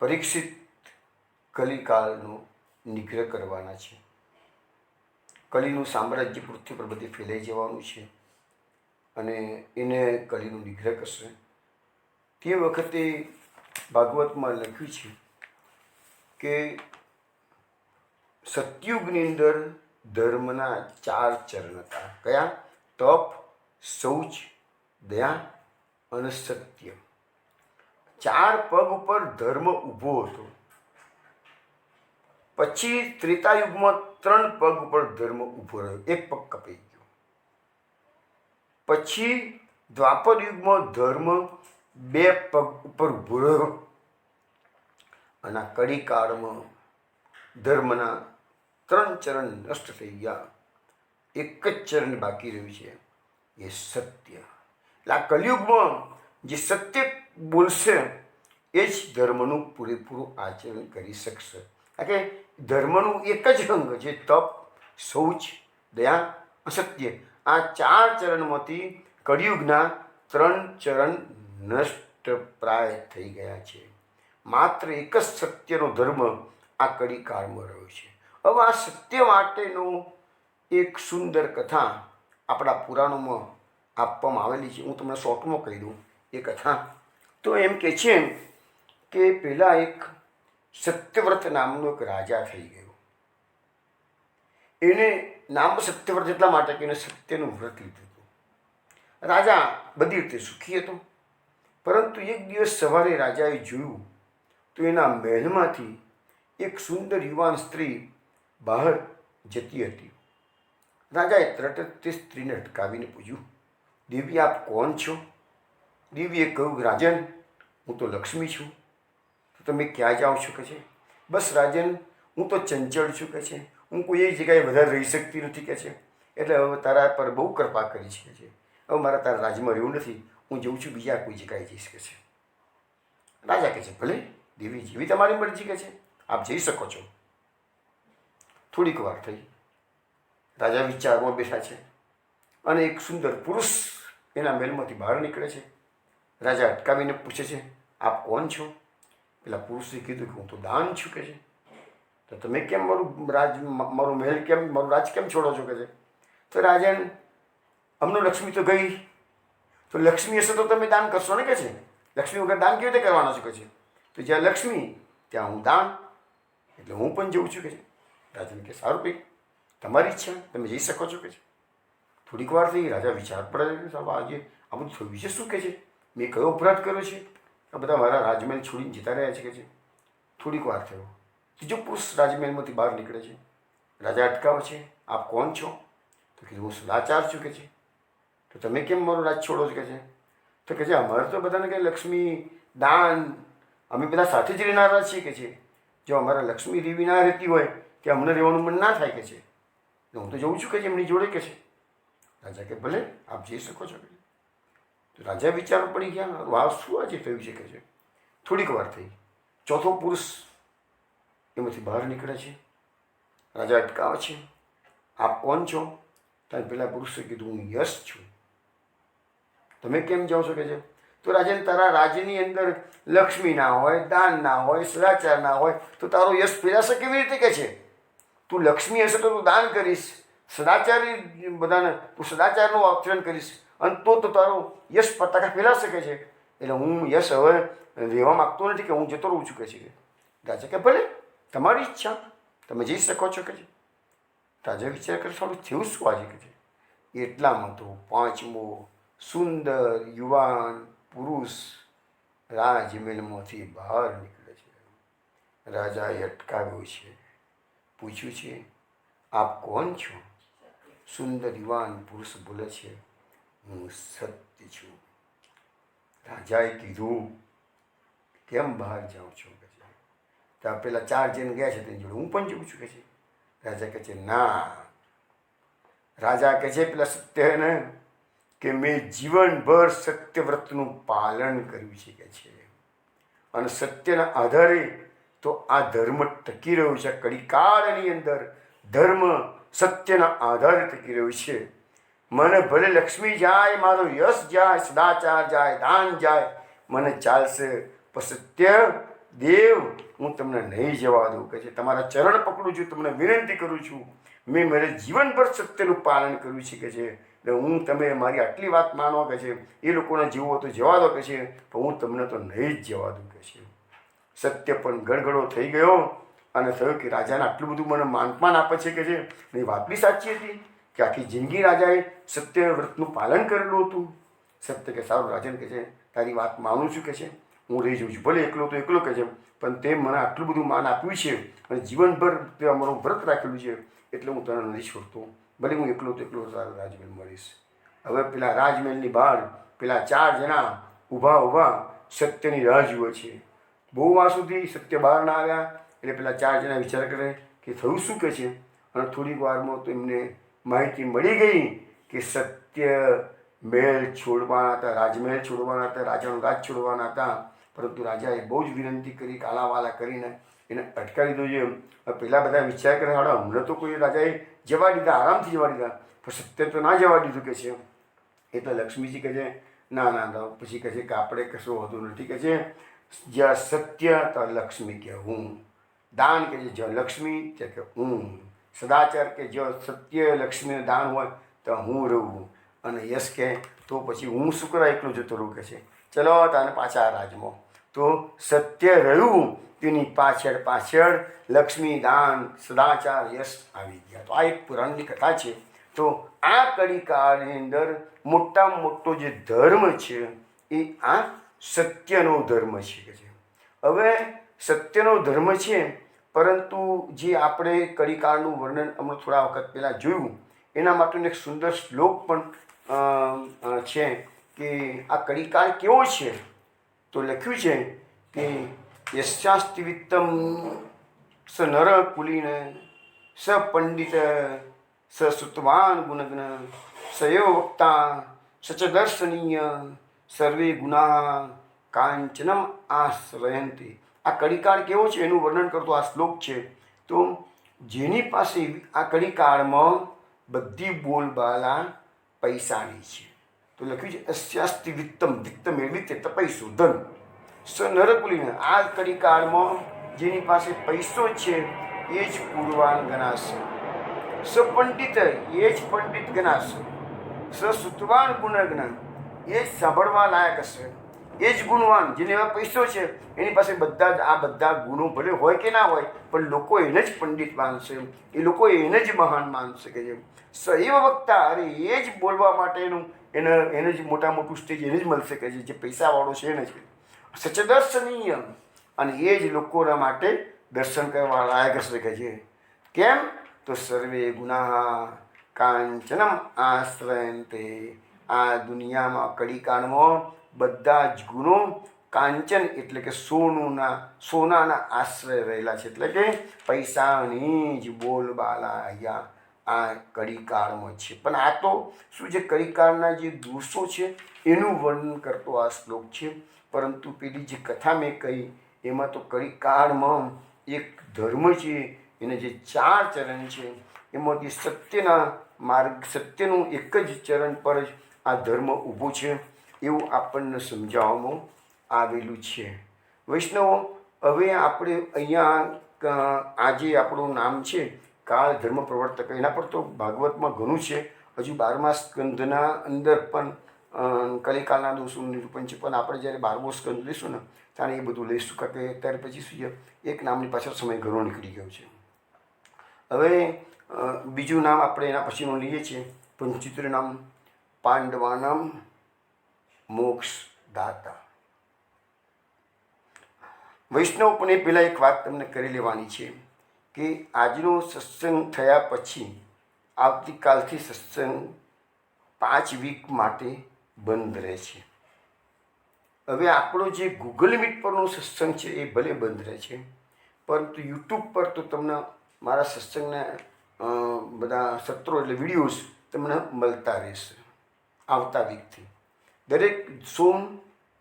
પરીક્ષિત કલિકાળનો નિગ્રહ કરવાના છે. કલિનું સામ્રાજ્ય પૃથ્વી પર બધે ફેલાઈ જવાનું છે અને એને કલિનું નિગ્રહ કરશે. તે વખતે ભાગવતમાં લખ્યું છે કે સતયુગની અંદર ધર્મના 4 ચરણ હતા. કયા? તપ, શૌચ, દયા અને સત્ય. 4 પગ ઉપર ધર્મ ઊભો હતો. પછી ત્રેતાયુગમાં 3 પગ ઉપર ધર્મ ઊભો રહ્યો, 1 પગ કપાઈ ગયો. પછી દ્વાપર યુગમાં ધર્મ 2 પગ ઉપર ઊભો રહ્યો. અને કળિકાળમાં ધર્મના 3 ચરણ નષ્ટ થઈ ગયા. એક જ ચરણ બાકી રહ્યું છે, એ સત્ય. એટલે આ કલિયુગમાં જે સત્ય બોલશે એ જ ધર્મનું પૂરેપૂરું આચરણ કરી શકશે. કારણ કે ધર્મનું એક જ અંગ જે તપ, શૌચ, દયા, અસત્ય, આ 4 ચરણમાંથી કળિયુગના 3 ચરણ નષ્ટ પ્રાય થઈ ગયા છે. માત્ર એક જ સત્યનો ધર્મ આ કળિકાળમાં રહ્યો છે. હવે આ સત્ય માટેનો એક સુંદર કથા આપણા પુરાણોમાં આપવામાં આવેલી છે. હું તમને શોર્ટમાં કહી દઉં એ કથા. તો એમ કહે છે કે પહેલાં એક સત્યવ્રત નામનો એક રાજા થઈ ગયો. એને નામ સત્યવ્રત એટલા માટે કે એને સત્યનું વ્રત લીધું હતું. રાજા બધી રીતે સુખી હતો, પરંતુ એક દિવસ સવારે રાજાએ જોયું તો એના મહેલમાંથી એક સુંદર યુવાન સ્ત્રી બહાર જતી હતી. રાજાએ તરત જ તે સ્ત્રીને અટકાવીને પૂછ્યું, દેવી આપ કોણ છો? દેવીએ કહ્યું, રાજન હું તો લક્ષ્મી છું. તો તમે ક્યાં જાઓ છો? કે છે, બસ રાજન હું તો ચંચળ છું. કે છે, હું કોઈ એક જગ્યાએ વધારે રહી શકતી નથી. કે છે, એટલે હવે તારા પર બહુ કૃપા કરી છે. હવે મારા તારા રાજ્યમાં રહેવું નથી, હું જઉં છું, બીજા કોઈ જગ્યાએ જઈશ કે છે. રાજા કહે છે ભલે દેવી જેવી તમારી મરજી કે છે, આપ જઈ શકો છો. થોડીક વાર થઈ, રાજા વિચારમાં બેઠા છે અને એક સુંદર પુરુષ એના મહેલમાંથી બહાર નીકળે છે. રાજા અટકાવીને પૂછે છે આપ કોણ છો? પેલા પુરુષે કીધું કે હું તો દાન છું કે છે. તો તમે કેમ મારું મહેલ કેમ, મારું રાજ કેમ છોડો છો કે છે? તો રાજાને અમનું લક્ષ્મી તો ગઈ, તો લક્ષ્મી હશે તો તમે દાન કરશો ને કે છે. લક્ષ્મી વગર દાન કેવી રીતે કરવાનો છો કે છે? તો જ્યાં લક્ષ્મી ત્યાં હું દાન, એટલે હું પણ જઉં છું કે છે. રાજાને કે સારું ભાઈ, તમારી ઈચ્છા, તમે જઈ શકો છો કે છે. થોડીક વાર થઈ, રાજા વિચાર પડે સાહેબ આજે આ બધું થયું છે શું કે છે, મેં કયો અપરાધ કર્યો છે, આ બધા મારા રાજમહેલ છોડીને જતા રહ્યા છે કે છે. થોડીક વાર થયો, ત્રીજો પુરુષ રાજમહેલમાંથી બહાર નીકળે છે. રાજા અટકાવે છે, આપ કોણ છો? તો કીધું હું સદાચાર છું કે છે. તો તમે કેમ મારું રાજ છોડો છો કે છે? તો કહે છે અમારે તો બધાને કે લક્ષ્મી દાન, અમે બધા સાથે જ રહેનારા છીએ કે છે. જો અમારા લક્ષ્મી દેવી ના રહેતી હોય કે અમને રહેવાનું મન ના થાય કે છે, હું તો જઉં છું કે એમની જોડે કે છે. રાજા કે ભલે આપ જઈ શકો છો. તો રાજા વિચાર પડી ગયા, વાહ શું આજે થયું છે કે છે. થોડીક વાર થઈ, ચોથો પુરુષ એમાંથી બહાર નીકળે છે. રાજા અટકાવે છે, આપ કોણ છો? ત્યારે પેલા પુરુષે કીધું હું યશ છું. તમે કેમ જાઓ છો કે છે? તો રાજાને તારા રાજ્યની અંદર લક્ષ્મી ના હોય, દાન ના હોય, સદાચાર ના હોય તો તારો યશ ફેલાશે કેવી રીતે કે છે? તું લક્ષ્મી હશે તો તું દાન કરીશ, સદાચારી બધાને તું સદાચારનું આચરણ કરીશ અને તો તારો યશ પતાકા ફેલા શકે છે. એટલે હું યશ હવે રહેવા માગતો નથી કે હું જતો રહું છું કે છે. રાજા કે ભલે તમારી ઈચ્છા, તમે જઈ શકો છો કે છે. રાજા વિચાર કરે સારું થયું શું આજે કે છે. એટલામાં તો પાંચમો સુંદર યુવાન પુરુષ રાજમહેલમાંથી બહાર નીકળે છે. રાજાએ અટકાવ્યો છે, પૂછ્યું છે આપ કોણ છો? સુંદર યુવાન પુરુષ બોલે છે હું સત્ય છું. રાજાએ કીધું કેમ બહાર જાઉં છું કે છે? ત્યાં પેલા 4 જણ ગયા છે તેની જોડે હું પણ જઉં છું કે છે. રાજા કહે છે ના. રાજા કહે છે પેલા સત્યને કે મેં જીવનભર સત્યવ્રતનું પાલન કર્યું છે કે છે અને સત્યના આધારે તો આ ધર્મ ટકી રહ્યો છે. કળીકાળની અંદર ધર્મ સત્યના આધારે ટકી રહ્યું છે. મને ભલે લક્ષ્મી જાય, મારો યશ જાય, સદાચાર જાય, દાન જાય, મને ચાલશે, પણ સત્ય દેવ હું તમને નહીં જવા દઉં કે છે. તમારા ચરણ પકડું છું, તમને વિનંતી કરું છું. મેં મારે જીવનભર સત્યનું પાલન કર્યું છે કે છે. એટલે હું તમે મારી આટલી વાત માનો કે છે. એ લોકોને જેવો તો જવા દો કે છે, પણ હું તમને તો નહીં જ જવા દઉં કે છે. સત્ય પણ ગડગડો થઈ ગયો અને થયું કે રાજાને આટલું બધું મને માનપાન આપે છે કે છે. એ વાત બી સાચી હતી કે આખી જિંદગી રાજાએ સત્ય વ્રતનું પાલન કરેલું હતું. સત્ય કે સારું રાજન કે છે તારી વાત માનું છું કે છે, હું રહી જઉં છું, ભલે એકલો તો એકલો કે છે, પણ તે મને આટલું બધું માન આપ્યું છે અને જીવનભર તે અમારું વ્રત રાખેલું છે, એટલે હું તને નથી છોડતો. ભલે હું એકલો તો એકલો તારા રાજમહેલ મળીશ. હવે પેલા રાજમહેલની બહાર પેલા 4 જણા ઊભા સત્યની રાહ જુએ છે. બહુ વાર સુધી સત્ય બહાર ના આવ્યા એટલે પેલા 4 જણા વિચાર કરે કે થયું શું કે છે. અને થોડીક વારમાં તો એમને માહિતી મળી ગઈ કે સત્ય મહેલ છોડવાના હતા, રાજમહેલ છોડવાના હતા, રાજાનું રાજ છોડવાના હતા. પરંતુ રાજાએ બહુ જ વિનંતી કરી, કાલાવાલા કરીને એને અટકાવી દીધો છે. પેલા બધા વિચાર કરે હાડા હમણાં તો કોઈ રાજાએ જવા દીધા, આરામથી જવા દીધા, પણ સત્ય તો ના જવા દીધું કે છે. એટલે લક્ષ્મીજી કહે છે ના. પછી કહે છે કે આપણે કશું હોતું નથી કે છે. જ્યાં સત્ય તો લક્ષ્મી કે હું, દાન કે જ્યાં લક્ષ્મી ત્યાં કે હું, સદાચાર કે જ્યાં સત્ય લક્ષ્મી દાન હોય તો હું રહું, અને યશ કે તો પછી હું શુક્ર એકલું જતો રહું કે છે. ચલો તાને પાછા રાજમાં તો સત્ય રહ્યું, તેની પાછળ લક્ષ્મી, દાન, સદાચાર, યશ આવી ગયા. તો આ એક પુરાણની કથા છે. તો આ કળીકાળની અંદર મોટામાં મોટો જે ધર્મ છે એ આ સત્યનો ધર્મ છે કે છે. હવે સત્યનો ધર્મ છે, પરંતુ જે આપણે કળીકાળનું વર્ણન હમણાં થોડા વખત પહેલાં જોયું એના માટેનો એક સુંદર શ્લોક પણ છે કે આ કળીકાળ કેવો છે. તો લખ્યું છે કે યશાસ્તિ વિત્તમ સ નર કુલીન સ પંડિત સ સુતવાન ગુણગ્ન સયો વક્તા સચદર્શનીય સર્વે ગુના કાંચનમ આશ્રયંતિ. આ કડીકાળ કેવો છે એનું વર્ણન કરતો આ શ્લોક છે. તો જેની પાસે આ કડીકાળમાં બધી બોલબાલા પૈસાની છે, તો લખ્યું છે અસ્યાસ્તિ વિત્તમ, વિત્ત મેળવી તે તપૈસું ધન સ નરકુલીને. આ કડીકાળમાં જેની પાસે પૈસો છે એ જ પૂર્વાન ગણાશે, સ પંડિત એ જ પંડિત ગણાશે, સ સુતવાન ગુણજ્ઞ એ જ સાંભળવા લાયક હશે, એ જ ગુણવાન. જેને એવા પૈસો છે એની પાસે બધા જ આ બધા ગુણો ભલે હોય કે ના હોય, પણ લોકો એને જ પંડિત માનશે, એ લોકો એને જ મહાન માનશે. કે જેમ સ એવ વક્તા, અરે એ જ બોલવા માટેનું એને જ મોટા મોટું સ્ટેજ એને જ મળશે. કે જે પૈસાવાળો છે એને જ. સચદર્શનીય, અને એ જ લોકોના માટે દર્શન કરવા લાયક હશે. કે છે કેમ? તો સર્વે ગુના કાંચનમ આશ્રયંતે. આ દુનિયામાં કડીકાળમાં બધા જ ગુણો કાંચન એટલે કે સોનાના આશ્રય રહેલા છે, એટલે કે પૈસાની જ બોલબાલા અહીંયા આ કડીકાળમાં છે. પણ આ તો શું છે, કડીકાળના જે દોષો છે એનું વર્ણન કરતો આ શ્લોક છે. પરંતુ પેલી જે કથા મેં કહી એમાં તો કડીકાળમાં એક ધર્મ છે, એને જે 4 ચરણ છે એમાંથી સત્યના માર્ગ, સત્યનું એક જ ચરણ પર જ આ ધર્મ ઊભો છે એવું આપણને સમજાવવામાં આવેલું છે. વૈષ્ણવો, હવે આપણે અહીંયા આજે આપણું નામ છે કાળ ધર્મ પ્રવર્તક. એના પર તો ભાગવતમાં ઘણું છે. હજુ 12મા સ્કંધના અંદર પણ કલિકાળના દોષોનું નિરૂપણ છે. પણ આપણે જ્યારે 12મો સ્કંધ લઈશું ને ત્યારે એ બધું લઈશું, કારણ કે ત્યાર પછી શું છે, એક નામની પાછળ સમય ઘણો નીકળી ગયો છે. હવે બીજું નામ આપણે એના પછીનું લઈએ છીએ, 75 નામ પાંડવાનામ મોક્ષદાતા. વૈષ્ણવ પણ એ પહેલાં એક વાત તમને કરી લેવાની છે કે આજનો સત્સંગ થયા પછી આવતીકાલથી સત્સંગ 5 વીક માટે બંધ રહે છે. હવે આપણો જે ગૂગલ મીટ પરનો સત્સંગ છે એ ભલે બંધ રહે છે, પરંતુ યુટ્યુબ પર તો તમને મારા સત્સંગના બધા સત્રો એટલે વિડીયોઝ તમને મળતા રહેશે આવતા વીકથી. દરેક સોમ,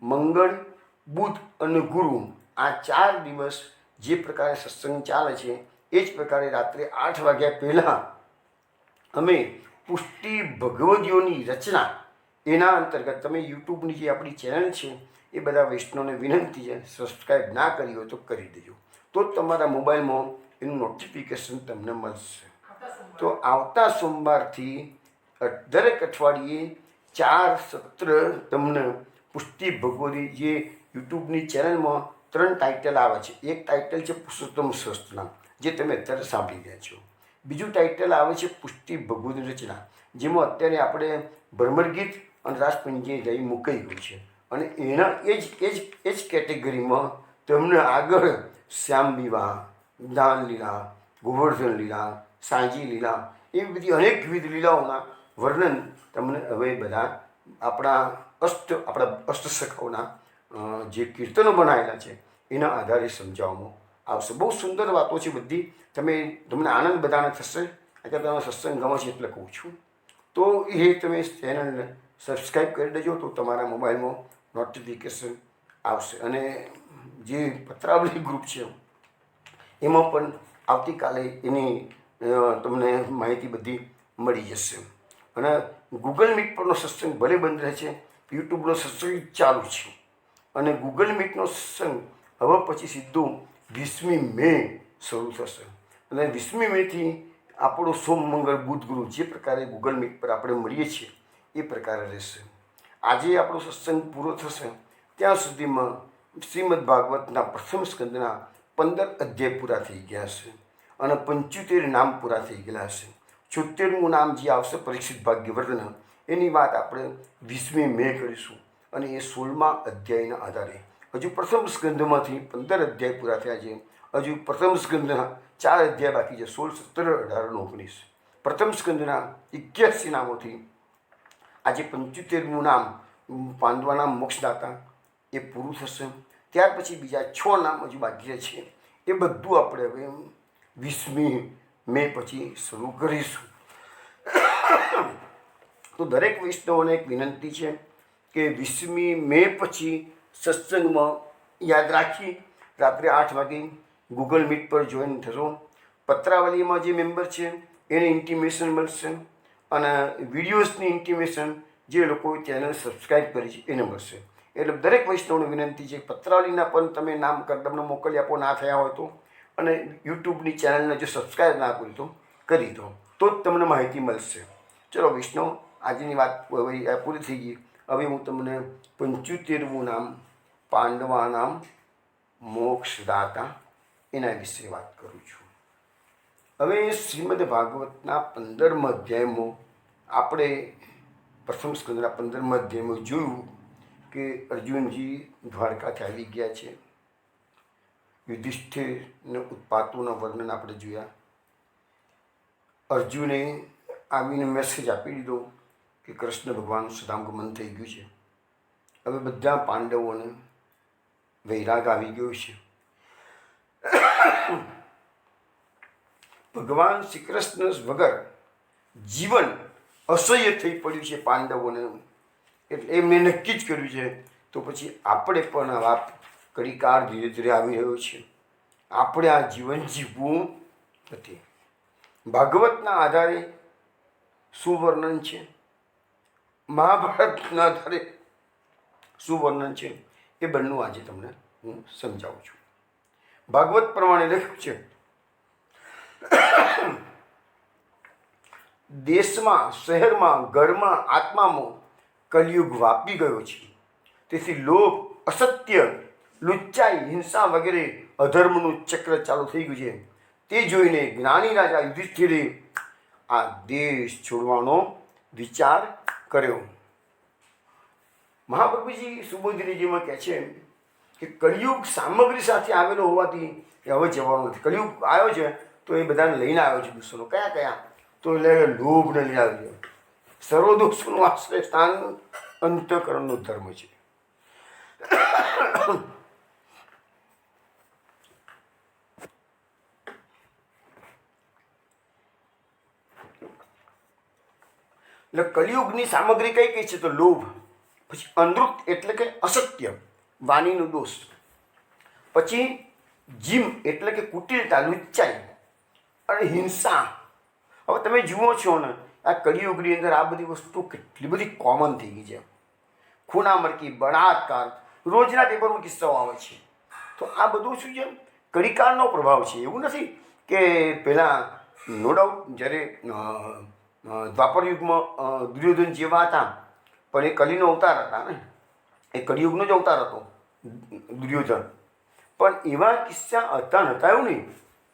મંગળ, બુધ અને ગુરુ આ 4 દિવસ જે પ્રકારે સત્સંગ ચાલે છે એ જ પ્રકારે રાત્રે 8 વાગ્યા પહેલાં અમે પુષ્ટિ ભગવદીઓની રચના એના અંતર્ગત તમે યુટ્યુબની જે આપણી ચેનલ છે એ બધા વૈષ્ણવને વિનંતી છે, સબસ્ક્રાઈબ ના કરી હોય તો કરી દેજો, તો જ તમારા મોબાઈલમાં એનું નોટિફિકેશન તમને મળશે. તો આવતા સોમવારથી દરેક અઠવાડિયે 4 સત્ર તમને પુષ્ટિ ભગવદી જે યુટ્યુબની ચેનલમાં 3 ટાઇટલ આવે છે. એક ટાઇટલ છે પુરુષોત્તમ સહસ્ત્રનામ, જે તમે અત્યારે સાંભળી રહ્યા છો. બીજું ટાઇટલ આવે છે પુષ્ટિ ભગવદી રચના, જેમાં અત્યારે આપણે ભ્રમર ગીત અને રાસપંચી જઈ મુકાઈ ગયું છે. અને એના એ જ કેટેગરીમાં તમને આગળ શ્યામ વિવાહ, દાન લીલા, ગોવર્ધન લીલા, સાંજી લીલા, એવી બધી અનેકવિધ લીલાઓના વર્ણન તમને હવે બધા આપણા અષ્ટસખાઓના જે કીર્તનો બનાવેલા છે એના આધારે સમજાવવામાં આવશે. બહુ સુંદર વાતો છે બધી. તમને આનંદ બધાને થશે. અત્યારે તમે સત્સંગ ગમે છે એટલે કહું છું. તો એ તમે ચેનલને સબસ્ક્રાઈબ કરી દેજો, તો તમારા મોબાઈલમાં નોટિફિકેશન આવશે. અને જે પત્રાવલી ગ્રુપ છે એમાં પણ આવતીકાલે એની તમને માહિતી બધી મળી જશે. અને ગૂગલ મીટ પરનો સત્સંગ ભલે બંધ રહે છે, યુટ્યુબનો સત્સંગ ચાલુ છે. અને ગૂગલ મીટનો સત્સંગ હવે પછી સીધું 20મી મે શરૂ થશે. અને 20મી મેથી આપણો સોમ, મંગળ, બુધ, ગુરુ જે પ્રકારે ગૂગલ મીટ પર આપણે મળીએ છીએ એ પ્રકારે રહેશે. આજે આપણો સત્સંગ પૂરો થશે ત્યાં સુધીમાં શ્રીમદ ભાગવતના પ્રથમ સ્કંદના 15 અધ્યાય પૂરા થઈ ગયા છે અને 75 નામ પૂરા થઈ ગયેલા છે. 76મું નામ જે આવશે પરીક્ષિત ભાગ્યવર્ધન, એની વાત આપણે 20મી મે કરીશું. અને એ 16મા અધ્યાયના આધારે હજુ પ્રથમ સ્કંદમાંથી 15 અધ્યાય પૂરા થયા છે. હજુ પ્રથમ સ્કંદના 4 અધ્યાય બાકી છે, 16, 17, 18, 19. પ્રથમ સ્કંદના 81 નામોથી આજે 75મું નામ પાંડવાના મોક્ષદાતા એ પૂરું થશે. ત્યાર પછી બીજા 6 નામ હજુ બાકી છે. એ બધું આપણે હવે 20મી મે પછી શરૂ કરીશું. તો દરેક વૈષ્ણવોને એક વિનંતી છે કે 20મી મે પછી સત્સંગમાં યાદ રાખી રાત્રે 8 વાગે ગૂગલ મીટ પર જોઈન થશો. પત્રાવલીમાં જે મેમ્બર છે એને ઇન્ટિમેશન મળશે અને વિડીયોઝની ઇન્ટિમેશન જે લોકો ચેનલ સબસ્ક્રાઈબ કરી છે એને મળશે. એટલે દરેક વૈષ્ણવને વિનંતી છે પત્રાવલીના પણ તમે નામ તમને મોકલી આપો ના થયા હોય તો, અને યુટ્યુબની ચેનલને જો સબસ્ક્રાઈબ ના કરી તો કરી દો, તો જ તમને માહિતી મળશે. ચલો વૈષ્ણવ, આજની વાત હવે પૂરી થઈ ગઈ. હવે હું તમને 75મું નામ પાંડવા નામ મોક્ષદાતા એના વિશે વાત કરું છું. હવે શ્રીમદ ભાગવતના 15મા અધ્યાયમાં આપણે પ્રથમ સ્કંદના 15મા અધ્યાયમાં જોયું કે અર્જુનજી દ્વારકાથી આવી ગયા છે. યુધિષ્ઠિરને ઉત્પાતોના વર્ણન આપણે જોયા. અર્જુને આવીને મેસેજ આપી દીધો કે કૃષ્ણ ભગવાનનું સદામગમન થઈ ગયું છે. હવે બધા પાંડવોને વૈરાગ આવી ગયો છે. ભગવાન શ્રી કૃષ્ણ વગર જીવન અસહ્ય થઈ પડ્યું છે પાંડવોને. એટલે એમને નક્કી જ કર્યું છે તો પછી આપણે પણ આવા કડીકાળ ધીરે ધીરે આવી રહ્યો છે, આપણે આ જીવન જીવવું નથી. ભાગવતના આધારે શું વર્ણન છે, મહાભારતના આધારે શું વર્ણન છે, એ બંનેનું આજે તમને હું સમજાવું છું. ભાગવત પ્રમાણે લખ્યું છે, દેશમાં, શહેરમાં, ઘરમાં, આત્મામાં કલિયુગ વાપી ગયો છે. તેથી લોભ, અસત્ય, લુચ્ચાઈ, હિંસા વગેરે અધર્મનું ચક્ર ચાલુ થઈ ગયું છે. તે જોઈને જ્ઞાની રાજા યુધિષ્ઠિરે આ દેશ છોડવાનો વિચાર કર્યો. મહાપ્રભુજી સુબોધીજીમાં કહે છે કે કળિયુગ સામગ્રી સાથે આવેલો હોવાથી એ હવે જવાનો નથી. કળિયુગ આવ્યો છે તો એ બધાને લઈને આવ્યો છે દુષ્ટોનો. કયા કયા? તો એટલે લોભને લઈને આવ્યો. સર્વ દોષોનું આશ્રય સ્થાન અંતઃકરણનો ધર્મ છે. એટલે કલિયુગની સામગ્રી કઈ કઈ છે? તો લોભ, પછી અનૃત એટલે કે અસત્ય, વાણીનો દોષ, પછી જીમ એટલે કે કુટિલતા, લુચ્ચાઈ અને હિંસા. હવે તમે જુઓ છો ને આ કલિયુગની અંદર આ બધી વસ્તુ કેટલી બધી કોમન થઈ ગઈ છે. ખૂનામરકી, બળાત્કાર, રોજના પેપરમાં કિસ્સાઓ આવે છે. તો આ બધું શું છે? કલિકાળનો પ્રભાવ છે. એવું નથી કે પહેલાં નો ડાઉટ જ્યારે દ્વાપર યુગમાં દુર્યોધન જેવા હતા પણ એ કલીનો અવતાર હતા ને, એ કલિયુગનો જ અવતાર હતો દુર્યોધન. પણ એવા કિસ્સા હતા નહોતા એવું નહીં,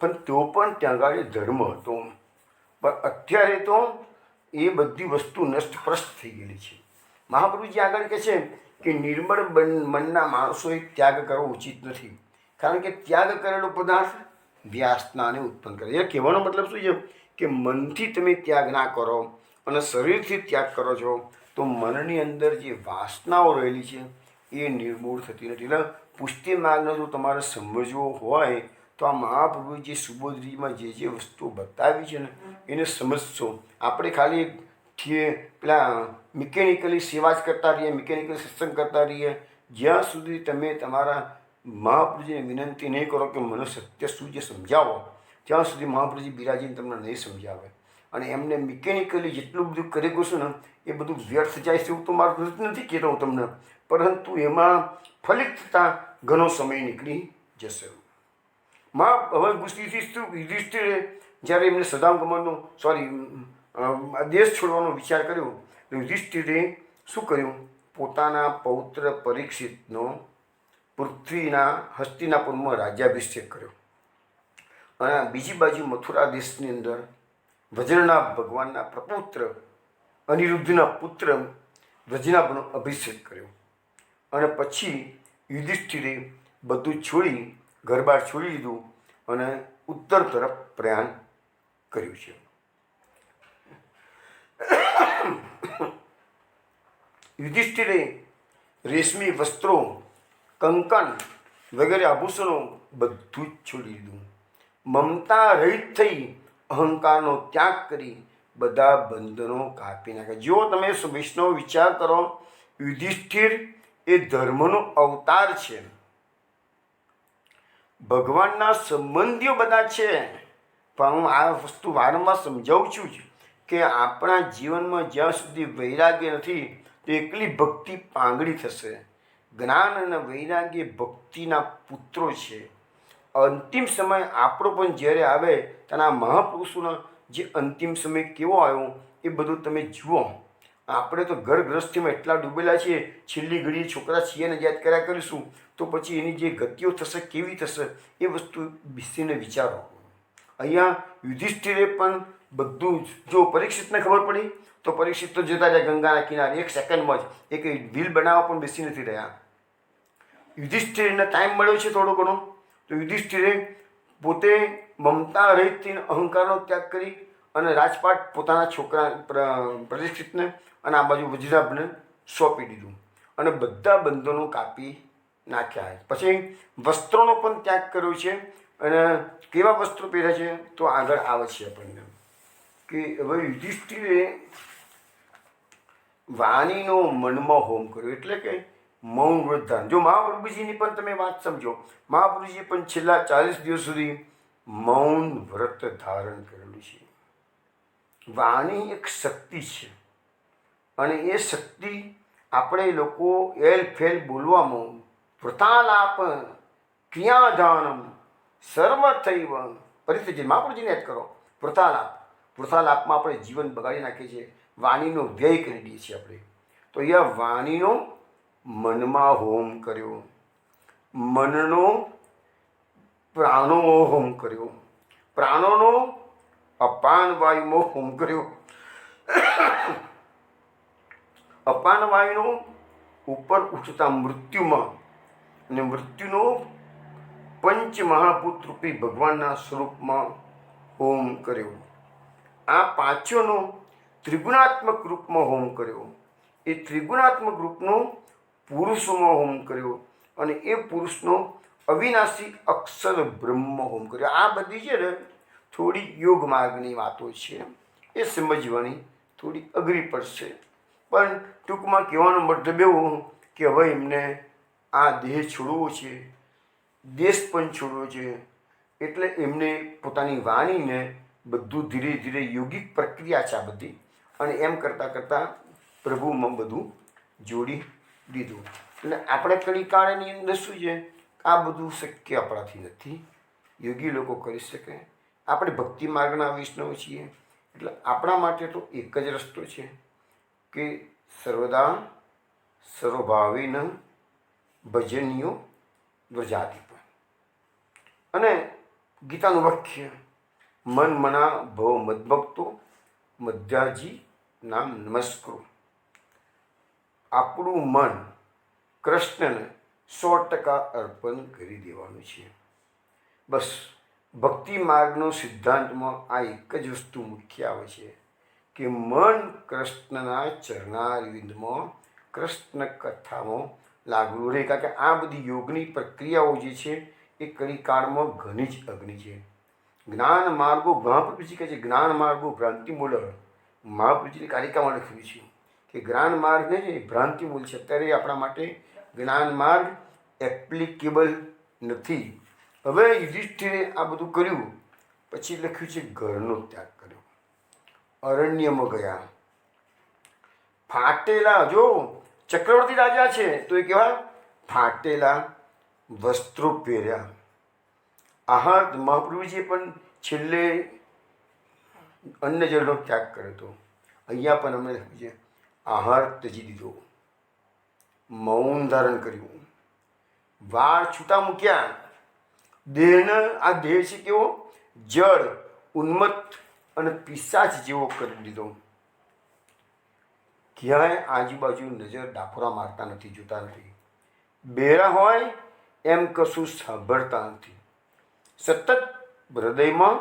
પણ તો પણ ત્યાં આગળ ધર્મ હતો. પણ અત્યારે તો એ બધી વસ્તુ નષ્ટપ્રસ્ત થઈ ગયેલી છે. મહાપ્રભુજી આગળ કહે છે કે નિર્મળ મનના માણસોએ ત્યાગ કરવો ઉચિત નથી, કારણ કે ત્યાગ કરેલો પદાર્થ વ્યાસનાને ઉત્પન્ન કરે. એ કહેવાનો મતલબ શું છે કે મનથી તમે ત્યાગ ના કરો અને શરીરથી ત્યાગ કરો છો તો મનની અંદર જે વાસનાઓ રહેલી છે એ નિર્મૂળ થતી નથી. એટલે પુષ્ટિ માર્ગને જો તમારે સમજવો હોય તો આ મહાપ્રભુ જે સુબોધજીમાં જે વસ્તુઓ બતાવી છે ને એને સમજશો. આપણે ખાલી પેલા મિકેનિકલી સેવા જ કરતા રહીએ, મિકેનિકલી સત્સંગ કરતા રહીએ, જ્યાં સુધી તમે તમારા મહાપ્રભુજીને વિનંતી નહીં કરો કે મને સત્ય શું જે સમજાવો, ત્યાં સુધી મહાપ્રભુજી બિરાજીને તમને નહીં સમજાવે. અને એમને મિકેનિકલી જેટલું બધું કરી ગયું ને એ બધું વ્યર્થ જાય છે એવું તો મારું નથી કહેતો હું તમને, પરંતુ એમાં ફલિત થતાં ઘણો સમય નીકળી જશે. હવે યુધિષ્ઠિરે જ્યારે એમને સદામગમનનો દેશ છોડવાનો વિચાર કર્યો તો યુધિષ્ઠિરે શું કર્યું? પોતાના પૌત્ર પરીક્ષિતનો પૃથ્વીના હસ્તિનાપુરમાં રાજ્યાભિષેક કર્યો. અને બીજી બાજુ મથુરા દેશની અંદર વજ્રના ભગવાનના પ્રપુત્ર અનિરુદ્ધના પુત્ર વ્રજનાભનો અભિષેક કર્યો. અને પછી યુધિષ્ઠિરે બધું છોડી ઘરબાર છોડી દીધું અને ઉત્તર તરફ પ્રયાણ કર્યું છે. યુધિષ્ઠિરે રેશમી વસ્ત્રો, કંકણ વગેરે આભૂષણો બધું જ છોડી દીધું. મમતા રહિત થઈ અહંકારનો ત્યાગ કરી બધા બંધનો કાપી નાખે. જો તમે વૈષ્ણવ વિચાર કરો, યુધિષ્ઠિર એ ધર્મનો અવતાર છે, ભગવાનના સંબંધીઓ બધા છે. પણ હું આ વસ્તુ વારંવાર સમજાવું છું કે આપણા જીવનમાં જ્યાં સુધી વૈરાગ્ય નથી તો એકલી ભક્તિ પાંગળી થશે. જ્ઞાન અને વૈરાગ્ય ભક્તિના પુત્રો છે. અંતિમ સમય આપણો પણ જ્યારે આવે ત્યારે આ મહાપુરુષોનો જે અંતિમ સમય કેવો આવ્યો એ બધું તમે જુઓ. આપણે તો ઘર ગૃહસ્થીમાં એટલા ડૂબેલા છીએ, છેલ્લી ઘડીએ છોકરા છીએ ને યાદ કર્યા કરીશું તો પછી એની જે ગતિઓ થશે કેવી થશે એ વસ્તુ બેસીને વિચારો. અહીંયા યુધિષ્ઠિરે પણ બધું જો પરીક્ષિતને ખબર પડી તો પરીક્ષિત તો જતા રહ્યા ગંગાના કિનારે, 1 સેકન્ડમાં જ એક વ્હીલ બનાવવા પણ બેસી નથી રહ્યા. યુધિષ્ઠિરને ટાઈમ મળ્યો છે થોડો ઘણો, તો યુધિષ્ઠિરે પોતે મમતા રહિત થઈને અહંકારનો ત્યાગ કરી અને રાજપાટ પોતાના છોકરા પરીક્ષિતને અને આ બાજુ વજ્રાભને સોંપી દીધું અને બધા બંધનો કાપી નાખ્યા. પછી વસ્ત્રોનો પણ ત્યાગ કર્યો છે. અને કેવા વસ્ત્રો પહેર્યા છે તો આગળ આવે છે આપણને કે હવે યુધિષ્ઠિરે વાણીનો મનમાં હોમ કર્યો, એટલે કે મૌન વ્રત ધારણ. જો મહાપ્રભુજીની પણ તમે વાત સમજો, મહાપ્રભુજી પણ છેલ્લા 40 દિવસ સુધી મૌન વ્રત ધારણ કરેલું છે. વાણી એક શક્તિ છે અને એ શક્તિ આપણે લોકો એલ ફેલ બોલવામાં વૃતાલાપ ક્રિયાધાનમ સર્વથૈવ પરિસ્થિતિ. મહાપ્રભુજીને યાદ કરો, વૃતાલાપમાં આપણે જીવન બગાડી નાખીએ છીએ, વાણીનો વ્યય કરી દઈએ છીએ આપણે. તો અહીંયા વાણીનો મનમાં હોમ કર્યો, મનનો પ્રાણો હોમ કર્યો, પ્રાણોનો અપાન વાયુમાં હોમ કર્યો, અપાન વાયુનો ઉપર ઉઠતા મૃત્યુમાં અને મૃત્યુનો પંચ મહાભૂત રૂપી ભગવાનના સ્વરૂપમાં હોમ કર્યો. આ પાંચોનો ત્રિગુણાત્મક રૂપમાં હોમ કર્યો. એ ત્રિગુણાત્મક રૂપનો પુરુષોમાં હોમ કર્યો અને એ પુરુષનો અવિનાશી અક્ષર બ્રહ્મ હોમ કર્યો. આ બધી છે ને થોડી યોગ માર્ગની વાતો છે, એ સમજવાની થોડી અઘરી પડશે. પણ ટૂંકમાં કહેવાનો મતલબ એવું કે હવે એમને આ દેહ છોડવો છે, દેશ પણ છોડવો છે, એટલે એમને પોતાની વાણીને બધું ધીરે ધીરે યોગિક પ્રક્રિયા છે આ બધી, અને એમ કરતાં કરતાં પ્રભુમાં બધું જોડી દીધું. એટલે આપણે કળીકાળની અંદર શું છે, આ બધું શક્ય આપણાથી નથી, યોગી લોકો કરી શકે. આપણે ભક્તિ માર્ગના વૈષ્ણવ છીએ એટલે આપણા માટે તો એક જ રસ્તો છે કે સર્વદા સર્વભાવીન ભજનીયો વ્રજાધિપ. અને ગીતાનું વાક્ય મન મના ભવ મદભક્તો મધ્યાજી નામ નમસ્કરો. આપણું મન કૃષ્ણને 100% અર્પણ કરી દેવાનું છે. બસ ભક્તિ માર્ગનો સિદ્ધાંતમાં આ એક જ વસ્તુ મુખ્ય આવે છે કે મન કૃષ્ણના ચરણારવિંદમાં કૃષ્ણ કથામાં લાગવું રહે. કારણ કે આ બધી યોગની પ્રક્રિયાઓ જે છે એ કલિકાળમાં ઘણી જ અગ્નિ છે. જ્ઞાન માર્ગો મહાપ્રભુજી કહે છે, જ્ઞાન માર્ગો ભ્રાંતિ મૂળ. મહાપ્રભુજીની કાલિકામાં લખ્યું છે કે જ્ઞાન માર્ગ ને ભ્રાંતિ મૂળ છે. અત્યારે આપણા માટે જ્ઞાન માર્ગ એપ્લિકેબલ નથી. હવે યુધિષ્ઠિરે આ બધું કર્યું પછી લખ્યું છે ઘરનો ત્યાગ કર્યો, અરણ્યમાં ગયા, ફાટેલા, જો ચક્રવર્તી રાજા છે તો એ કેવા ફાટેલા વસ્ત્રો પહેર્યા. આહાર મહાપ્રભુજીએ પણ છેલ્લે અન્ન જળનો ત્યાગ કર્યો હતો. અહીંયા પણ અમને લખ્યું છે આહાર ત્યજી દીધો, મૌન ધારણ કર્યું, વાળ છૂટા મૂક્યા. દેહને આ દેહ છે કેવો જળ ઉન્મત્ત અને પિશાચ જેવો કરી દીધો. ક્યાંય આજુબાજુ નજર ડાફોરા મારતા નથી, જોતા નથી. બેરા હોય એમ કશું સાંભળતા નથી. સતત હૃદયમાં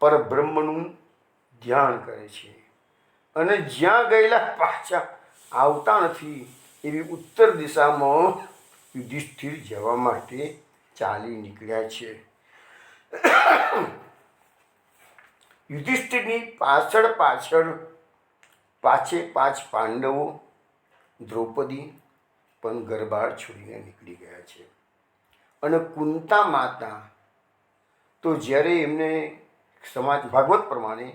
પરબ્રહ્મનું ધ્યાન કરે છે અને જ્યાં ગયેલા પાછા આવતા નથી એવી ઉત્તર દિશામાં યુધિષ્ઠિર જવા માટે ચાલી નીકળ્યા છે. યુધિષ્ઠિરની પાછળ પાછળ પાછે 5 પાંડવો, દ્રૌપદી પણ ગરબાર છોડીને નીકળી ગયા છે. અને કુંતા માતા તો જ્યારે એમને ભાગવત પ્રમાણે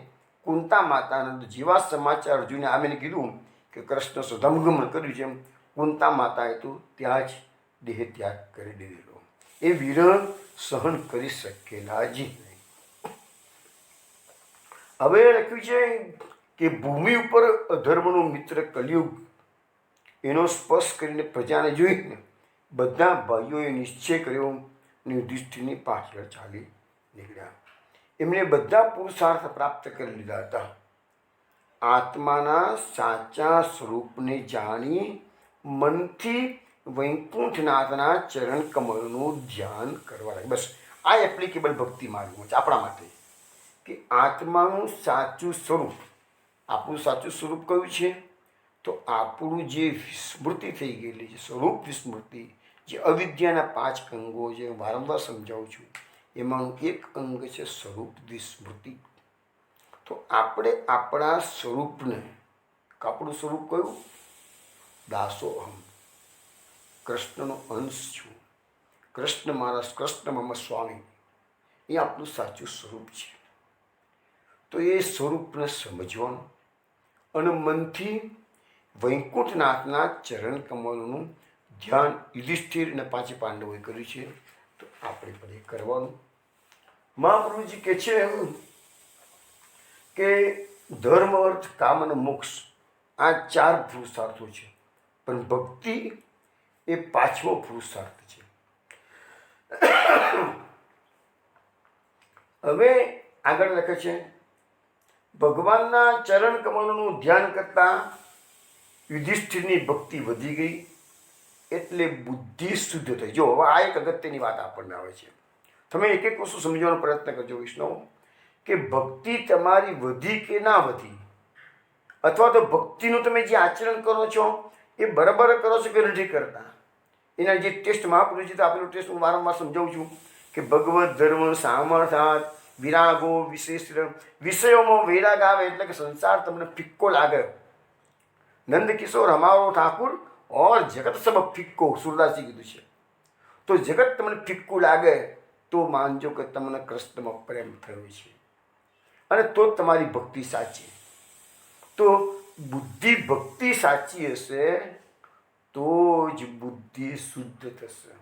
કુંતા માતાના જેવા સમાચાર અર્જુને આવીને કીધું કે કૃષ્ણ સદમગમન કર્યું છે, એમ કુંતા માતાએ તો ત્યાં જ દેહ ત્યાગ કરી દીધેલો. એ વિરહ સહન કરી શકેલા જ નહીં. હવે લખ્યું છે કે ભૂમિ ઉપર અધર્મનો મિત્ર કલિયુગ એનો સ્પર્શ કરીને પ્રજાને જોઈને બધા ભાઈઓએ નિશ્ચય કર્યો અને યુધિષ્ઠિરની પાછળ ચાલી નીકળ્યા. એમણે બધા પુરુષાર્થ પ્રાપ્ત કરી લીધા હતા. આત્માના સાચા સ્વરૂપને જાણી મનથી વૈકુંઠનાથના ચરણ કમળનું ધ્યાન કરવા લાગે. બસ આ એપ્લિકેબલ ભક્તિ માર્ગમાં છે આપણા માટે, કે આત્માનું સાચું સ્વરૂપ. આપણું સાચું સ્વરૂપ કયું છે? તો આપણું જે વિસ્મૃતિ થઈ ગયેલી છે, સ્વરૂપ વિસ્મૃતિ, જે અવિદ્યાના 5 અંગો જે વારંવાર સમજાવું છું, એમાંનું એક અંગ છે સ્વરૂપ વિસ્મૃતિ. તો આપણે આપણા સ્વરૂપને, આપણું સ્વરૂપ કયું? દાસોહમ, કૃષ્ણનો અંશ છું, કૃષ્ણ મારા, કૃષ્ણ મમ સ્વામી, એ આપણું સાચું સ્વરૂપ છે. તો એ સ્વરૂપને સમજવાનું અને મનથી વૈકુંઠનાથના ચરણ કમળનું ધ્યાન યુધિષ્ઠિર અને 5 પાંડવોએ કર્યું છે. તો આપણે પણ એ કરવાનું. મહાપ્રભુજી કહે છે કે ધર્મ, અર્થ, કામ અને મોક્ષ આ 4 પુરુષાર્થો છે, પણ ભક્તિ એ 5મો પુરુષાર્થ છે. હવે આગળ લખે છે, ભગવાનના ચરણ કમળનું ધ્યાન કરતા યુધિષ્ઠિરની ભક્તિ વધી ગઈ એટલે બુદ્ધિ શુદ્ધ થઈ. જો હવે આ એક અગત્યની વાત આપણને આવે છે. તમે એક એક વસ્તુ સમજવાનો પ્રયત્ન કરજો વૈષ્ણવ, કે ભક્તિ તમારી વધી કે ના વધી, અથવા તો ભક્તિનું તમે જે આચરણ કરો છો એ બરાબર કરો છો કે નથી કરતા. એના જે ટેસ્ટ મહાપુરુષજી તો આપેલું ટેસ્ટ હું વારંવાર સમજાવું છું કે ભગવત ધર્મ સામર્થાત વિરાગો વિશેષ, વિષયોમાં વૈરાગ આવે એટલે કે સંસાર તમને ફિક્કો લાગે. નંદ કિશોર હમારો ઠાકુર ઓર જગત સબ ફિક્કો, સુરદાસજી કીધું છે. તો જગત તમને ફિક્કું લાગે તો માનજો કે તમને કૃષ્ણમાં પ્રેમ થયો છે, અને તો જ તમારી ભક્તિ સાચી. તો બુદ્ધિ ભક્તિ સાચી હશે તો જ બુદ્ધિ શુદ્ધ થશે.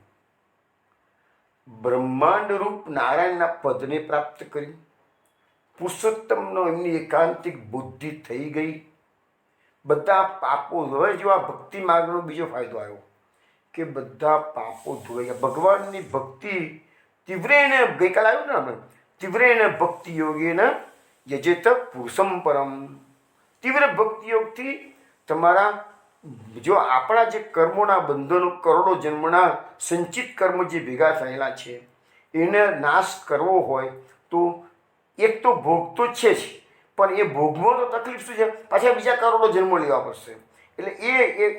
બ્રહ્માંડ રૂપ નારાયણના પદને પ્રાપ્ત કરી પુરુષોત્તમનો એમની એકાંતિક બુદ્ધિ થઈ ગઈ. બધા પાપો હવે જો આ ભક્તિ માર્ગનો બીજો ફાયદો આવ્યો કે બધા પાપો ધોઈ ગયા. ભગવાનની ભક્તિ તીવ્રેણ, ગઈકાલે આવ્યું ને આપણે, તીવ્રેણ ભક્તિ યોગેન યજેત પુરુષમ પરમ. તીવ્ર ભક્તિ યોગથી તમારા, જો આપણા જે કર્મોના બંધનો, કરોડો જન્મના સંચિત કર્મ જે ભેગા થયેલા છે એને નાશ કરવો હોય તો એક તો ભોગ તો છે જ, પણ એ ભોગમાં તો તકલીફ શું છે, પાછા બીજા કરોડો જન્મો લેવા પડશે. એટલે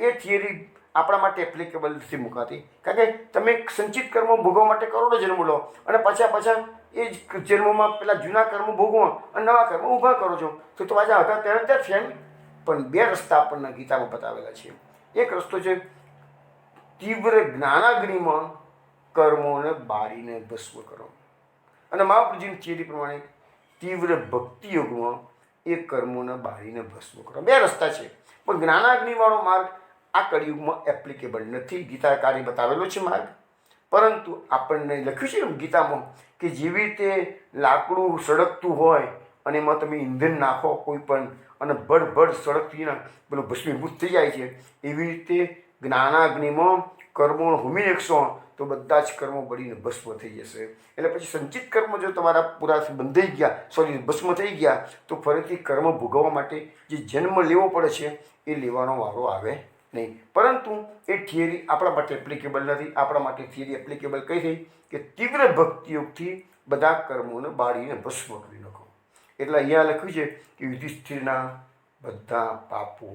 એ થિયરી આપણા માટે એપ્લિકેબલ નથી મુકાતી, કારણ કે તમે સંચિત કર્મો ભોગવા માટે કરોડો જન્મો લો અને પાછા એ જ જન્મોમાં પેલા જૂના કર્મો ભોગવો અને નવા કર્મો ઊભા કરો છો, તો પાછા હતા ત્યારે ત્યાં છે. પણ 2 રસ્તા આપણને ગીતામાં બતાવેલા છે. એક રસ્તો છે તીવ્ર જ્ઞાનાગ્નિમાં કર્મોને બાળીને ભસ્મ કરો, અને મહાપ્રભુજીની થિયરી પ્રમાણે તીવ્ર ભક્તિ યોગમાં એ કર્મોને બાળીને ભસ્મ કરો. 2 રસ્તા છે, પણ જ્ઞાનાગ્નિવાળો માર્ગ આ કળિયુગમાં એપ્લિકેબલ નથી. ગીતાકારે બતાવેલો છે માર્ગ, પરંતુ આપણને લખ્યું છે ગીતામાં કે જેવી રીતે લાકડું સળગતું હોય અને એમાં તમે ઈંધણ નાખો કોઈ પણ અને ભડ સળગથી પેલું ભસ્મીભૂત થઈ જાય છે, એવી રીતે જ્ઞાનાગ્નિમાં કર્મો હોમી નાખશો તો બધા જ કર્મો બળીને ભસ્મ થઈ જશે. એટલે પછી સંચિત કર્મ જો તમારા પૂરા બંધાઈ ગયા, ભસ્મ થઈ ગયા, તો ફરીથી કર્મ ભોગવવા માટે જે જન્મ લેવો પડે છે એ લેવાનો વારો આવે નહીં. પરંતુ એ થિયરી આપણા માટે એપ્લિકેબલ નથી. આપણા માટે થિયરી એપ્લિકેબલ કઈ થઈ કે તીવ્ર ભક્તિયોગથી બધા કર્મોને બાળીને ભસ્મ કરી નાખો. એટલે અહીંયા લખ્યું છે કે યુધિષ્ઠિરના બધા પાપો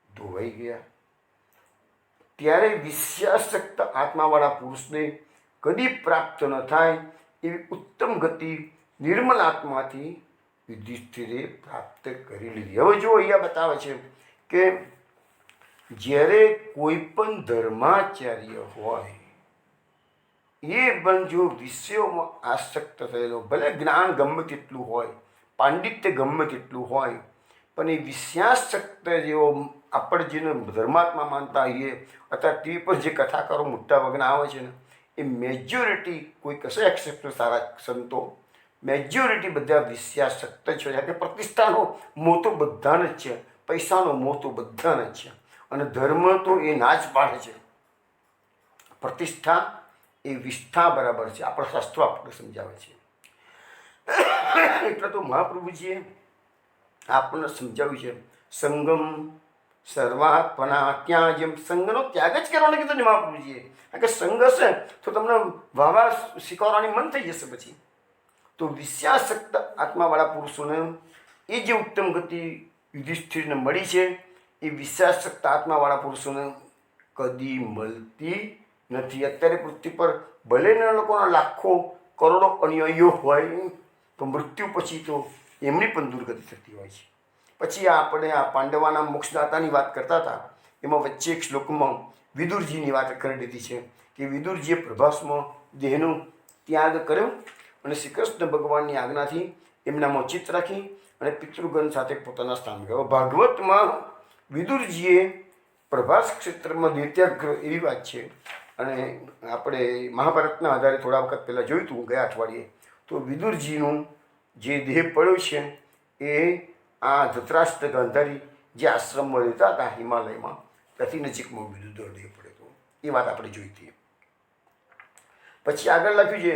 ધોવાઈ ગયા. ત્યારે વિષયાસક્ત આત્માવાળા પુરુષને કદી પ્રાપ્ત ન થાય એવી ઉત્તમ ગતિ નિર્મલ આત્માથી યુધિષ્ઠિરે પ્રાપ્ત કરી લીધી. હવે જો અહીંયા બતાવે છે કે જ્યારે કોઈ પણ ધર્માચાર્ય હોય એ પણ જો વિષયોમાં આસક્ત થયેલો, ભલે જ્ઞાન ગમે તેટલું હોય, પાંડિત્ય ગમે તેટલું હોય, પણ એ વિષયાસક્ત જેવો આપણે જેને ધર્માત્મા માનતા હોઈએ અથવા ટીવી પર જે કથાકારો મોટા ભાગના આવે છે ને, એ મેજોરિટી, કોઈ કશે એક્સેપ્ટ સારા સંતો, મેજોરિટી બધા વિષયાસક્ત છે. કે પ્રતિષ્ઠાનો મોહ તો બધાને જ છે, પૈસાનો મોહ તો બધાને જ છે, અને ધર્મ તો એ ના જ પાડે છે. પ્રતિષ્ઠા એ વિષ્ઠા બરાબર છે, આપણા શાસ્ત્રો આપણને સમજાવે છે. એટલે તો મહાપ્રભુજીએ આપણને સમજાવ્યું છે, સંગમ સર્વાત્મના ત્યાં જેમ સંઘનો ત્યાગ જ કરવાનો કીધું ને મહાપ્રભુજીએ. કારણ કે સંઘ હશે તો તમને વાવા શીખવવાની મન થઈ જશે. પછી તો વિષયાસક્ત આત્માવાળા પુરુષોને એ જે ઉત્તમ ગતિ યુધિષ્ઠિરને મળી છે, એ વિષયાસક્ત આત્માવાળા પુરુષોને કદી મળતી નથી. અત્યારે પૃથ્વી પર ભલે લોકોના લાખો કરોડો અનુયાયીઓ હોય, તો મૃત્યુ પછી તો એમની પણ દુર્ગતિ થતી હોય છે. પછી આપણે આ પાંડવાના મોક્ષદાતાની વાત કરતા હતા, એમાં વચ્ચે એક શ્લોકમાં વિદુરજીની વાત કરી દીધી છે કે વિદુરજીએ પ્રભાસમાં દેહનો ત્યાગ કર્યો અને શ્રી કૃષ્ણ ભગવાનની આજ્ઞાથી એમનામાં ચિત્ત રાખી અને પિતૃગણ સાથે પોતાના સ્થાન ગયો. ભાગવતમાં વિદુરજીએ પ્રભાસ ક્ષેત્રમાં દેહત્યાગ કર્યો એવી વાત છે. અને આપણે મહાભારતના આધારે થોડા વખત પહેલાં જોયું હતું ગયા અઠવાડિયે, તો વિદુરજીનું જે દેહ પડ્યો છે એ આ ધૃતરાષ્ટ્ર ગાંધારી જે આશ્રમમાં રહેતા હતા હિમાલયમાં, ત્યાંથી નજીકમાં વિદુરનો દેહ પડ્યો હતો. એ વાત આપણે જોઈ હતી. પછી આગળ લખ્યું છે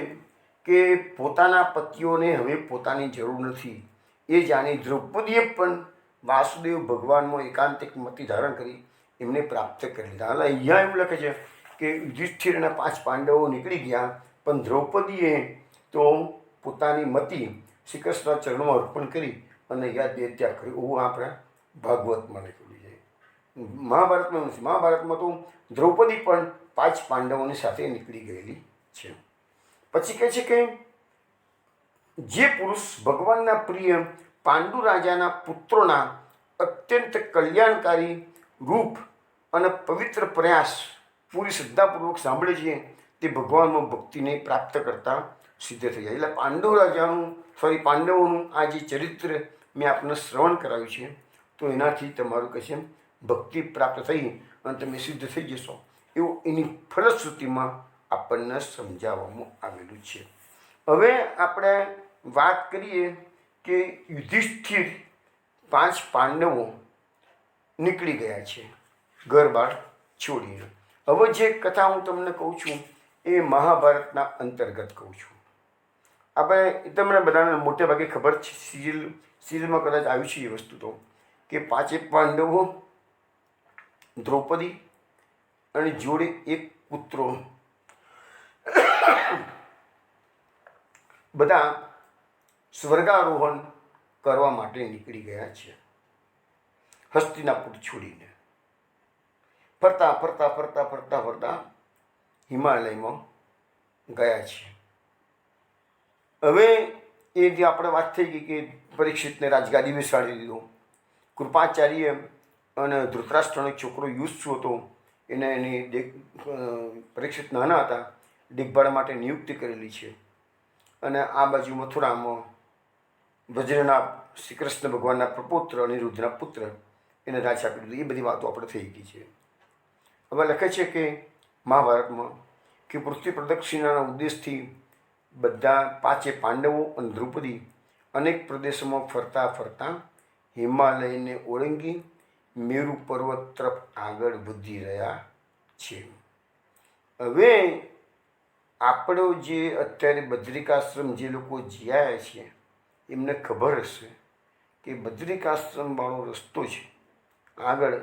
કે પોતાના પતિઓને હવે પોતાની જરૂર નથી એ જાણી દ્રૌપદીએ પણ વાસુદેવ ભગવાનમાં એકાંતિક મતિ ધારણ કરી એમને પ્રાપ્ત કરી લીધા. એટલે અહીંયા એવું લખે છે કે યુધિષ્ઠિરના 5 પાંડવો નીકળી ગયા, પણ દ્રૌપદીએ તો પોતાની મતિ શ્રી કૃષ્ણના ચરણોમાં અર્પણ કરી અને યા દેહ ત્યાગ કર્યો. એવું આપણે ભાગવતમાં લખેલું છે. મહાભારતમાં નથી. મહાભારતમાં તો દ્રૌપદી પણ 5 પાંડવોની સાથે નીકળી ગયેલી છે. પછી કહે છે કે જે પુરુષ ભગવાનના પ્રિય પાંડુ રાજાના પુત્રોના અત્યંત કલ્યાણકારી રૂપ અને પવિત્ર પ્રયાસ પૂરી શ્રદ્ધાપૂર્વક સાંભળે છે, તે ભગવાનમાં ભક્તિને પ્રાપ્ત કરતા સિદ્ધ થઈ જાય. એટલે પાંડવોનું આ જે ચરિત્ર મેં આપને શ્રવણ કરાવ્યું છે, તો એનાથી તમારું કહેશે ભક્તિ પ્રાપ્ત થઈ અને તમે સિદ્ધ થઈ જશો, એવું એની ફલશ્રુતિમાં આપણને સમજાવવામાં આવેલું છે. હવે આપણે વાત કરીએ કે યુધિષ્ઠિર 5 પાંડવો નીકળી ગયા છે ઘર બાર છોડીને. હવે જે કથા હું તમને કહું છું એ મહાભારતના અંતર્ગત કહું છું. આપણે તમને બધાને મોટે ભાગે ખબર છે, સિરિયલમાં કદાચ આવ્યું છે એ વસ્તુ તો, કે 5 પાંડવો, દ્રૌપદી અને જોડે એક પુત્રો બધા સ્વર્ગારોહણ કરવા માટે નીકળી ગયા છે હસ્તિનાપુર છોડીને. ફરતા ફરતા ફરતા ફરતા ફરતા હિમાલયમાં ગયા છે. હવે એ જે આપણે વાત થઈ ગઈ કે પરીક્ષિતને રાજગાદી બેસાડી દીધો. કૃપાચાર્ય અને ધૃતરાષ્ટ્રનો એક છોકરો યુસુ હતો, એને એની પરીક્ષિત નાના હતા, દેખભાળ માટે નિયુક્તિ કરેલી છે. અને આ બાજુ મથુરામાં વજ્રના શ્રી કૃષ્ણ ભગવાનના પ્રપુત્ર અનિરુદ્ધના પુત્ર એને રાજ આપી દીધું. એ બધી વાતો આપણે થઈ ગઈ છે. હવે લખે છે કે મહાભારતમાં કે પૃથ્વી પ્રદક્ષિણાના ઉદ્દેશથી બધા 5 પાંડવો અને દ્રૌપદી અનેક પ્રદેશોમાં ફરતા ફરતા હિમાલયને ઓળંગી મેરુ પર્વત તરફ આગળ વધી રહ્યા છે. હવે આપણો જે અત્યારે બદ્રિકાશ્રમ જે લોકો જીયા છે એમને ખબર હશે કે બદ્રિકાશ્રમવાળો રસ્તો છે આગળ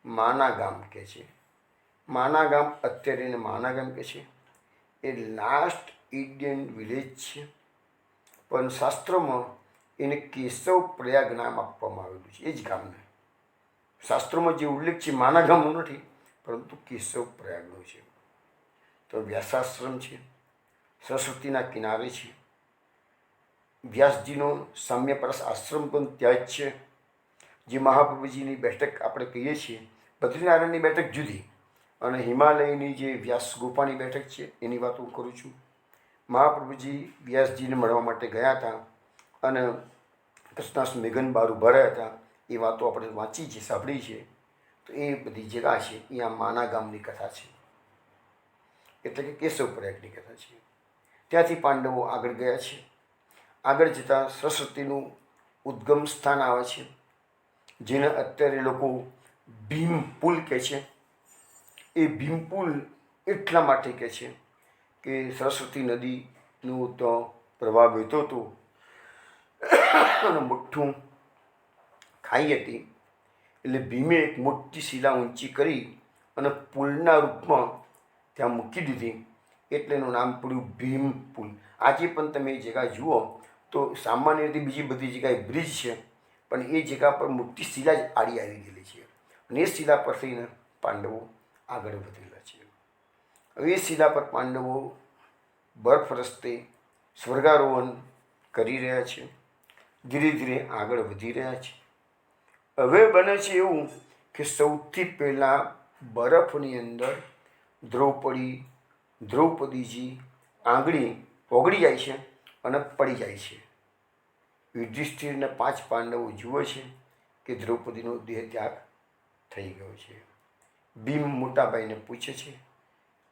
માના ગામ કહે છે. માના ગામ અત્યારે એને માના ગામ કહે છે. એ લાસ્ટ ઇન્ડિયન વિલેજ છે, પણ શાસ્ત્રોમાં એને કેશવ પ્રયાગ નામ આપવામાં આવેલું છે. એ જ ગામને શાસ્ત્રોમાં જે ઉલ્લેખ છે માના ગામનો નથી, પરંતુ કેશવ પ્રયાગનો છે. તો વ્યાસાશ્રમ છે, સરસ્વતીના કિનારે છે. વ્યાસજીનો સામ્યપરસ આશ્રમ પણ ત્યાં જ છે. જે મહાપ્રભુજીની બેઠક આપણે કહીએ છીએ, બદ્રીનારાયણની બેઠક જુદી અને હિમાલયની જે વ્યાસ ગુફાની બેઠક છે એની વાત હું કરું છું. મહાપ્રભુજી વ્યાસજીને મળવા માટે ગયા હતા અને કૃષ્ણાસ મેઘન બહાર ઊભા રહ્યા હતા. એ વાતો આપણે વાંચી છે, સાંભળી છે. તો એ બધી જગા છે એ આ માના ગામની કથા છે, એટલે કે કેશવ પ્રયાગની કથા છે. ત્યાંથી પાંડવો આગળ ગયા છે. આગળ જતાં સરસ્વતીનું ઉદ્ગમ સ્થાન આવે છે, જેને અત્યારે લોકો ભીમપુલ કહે છે. એ ભીમપુલ એટલા માટે કહે છે કે સરસ્વતી નદીનું તો પ્રવાહ વહેતો હતો અને મોટું ખાઈ હતી, એટલે ભીમે એક મોટી શિલા ઊંચી કરી અને પુલના રૂપમાં ત્યાં મૂકી દીધી, એટલે એનું નામ પડ્યું ભીમપુલ. આજે પણ તમે એ જગ્યા જુઓ તો સામાન્ય રીતે બીજી બધી જગ્યાએ બ્રિજ છે, પણ એ જગ્યા પર મોટી શિલા જ આડી આવી ગયેલી છે અને એ શિલા પર થઈને પાંડવો આગળ વધેલા છે. હવે એ શિલા પર પાંડવો બરફ રસ્તે સ્વર્ગારોહણ કરી રહ્યા છે, ધીરે ધીરે આગળ વધી રહ્યા છે. હવે બને છે એવું કે સૌથી પહેલાં બરફની અંદર દ્રૌપદીજી આંગળી ઓગળી જાય છે અને પડી જાય છે. યુધિષ્ઠિરને 5 પાંડવો જુએ છે કે દ્રૌપદીનો દેહ ત્યાગ થઈ ગયો છે. ભીમ મોટાભાઈને પૂછે છે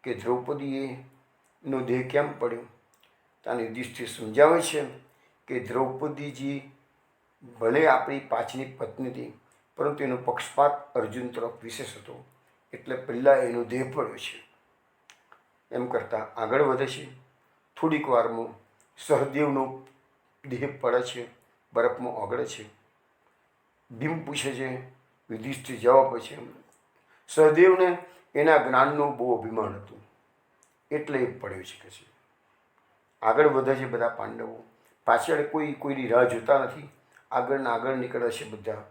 કે દ્રૌપદીનો દેહ કેમ પડ્યો? ત્યાં યુધિષ્ઠિર સમજાવે છે કે દ્રૌપદીજી ભલે આપણી પાછની પત્ની હતી, પરંતુ એનો પક્ષપાત અર્જુન તરફ વિશેષ હતો, એટલે પહેલાં એનો દેહ પડ્યો છે. એમ કરતાં આગળ વધે છે. થોડીક વારમાં સહદેવનો દેહ પડે છે, બરફમાં ઓગળે છે. ભીમ પૂછે છે, યુધિષ્ઠિર જવાબ છે, સહદેવને એના જ્ઞાનનું બહુ અભિમાન હતું એટલે એ પડ્યો છે કે છે. આગળ વધે છે બધા પાંડવો. પાછળ કોઈની રાહ જોતા નથી, આગળ નીકળે છે બધા.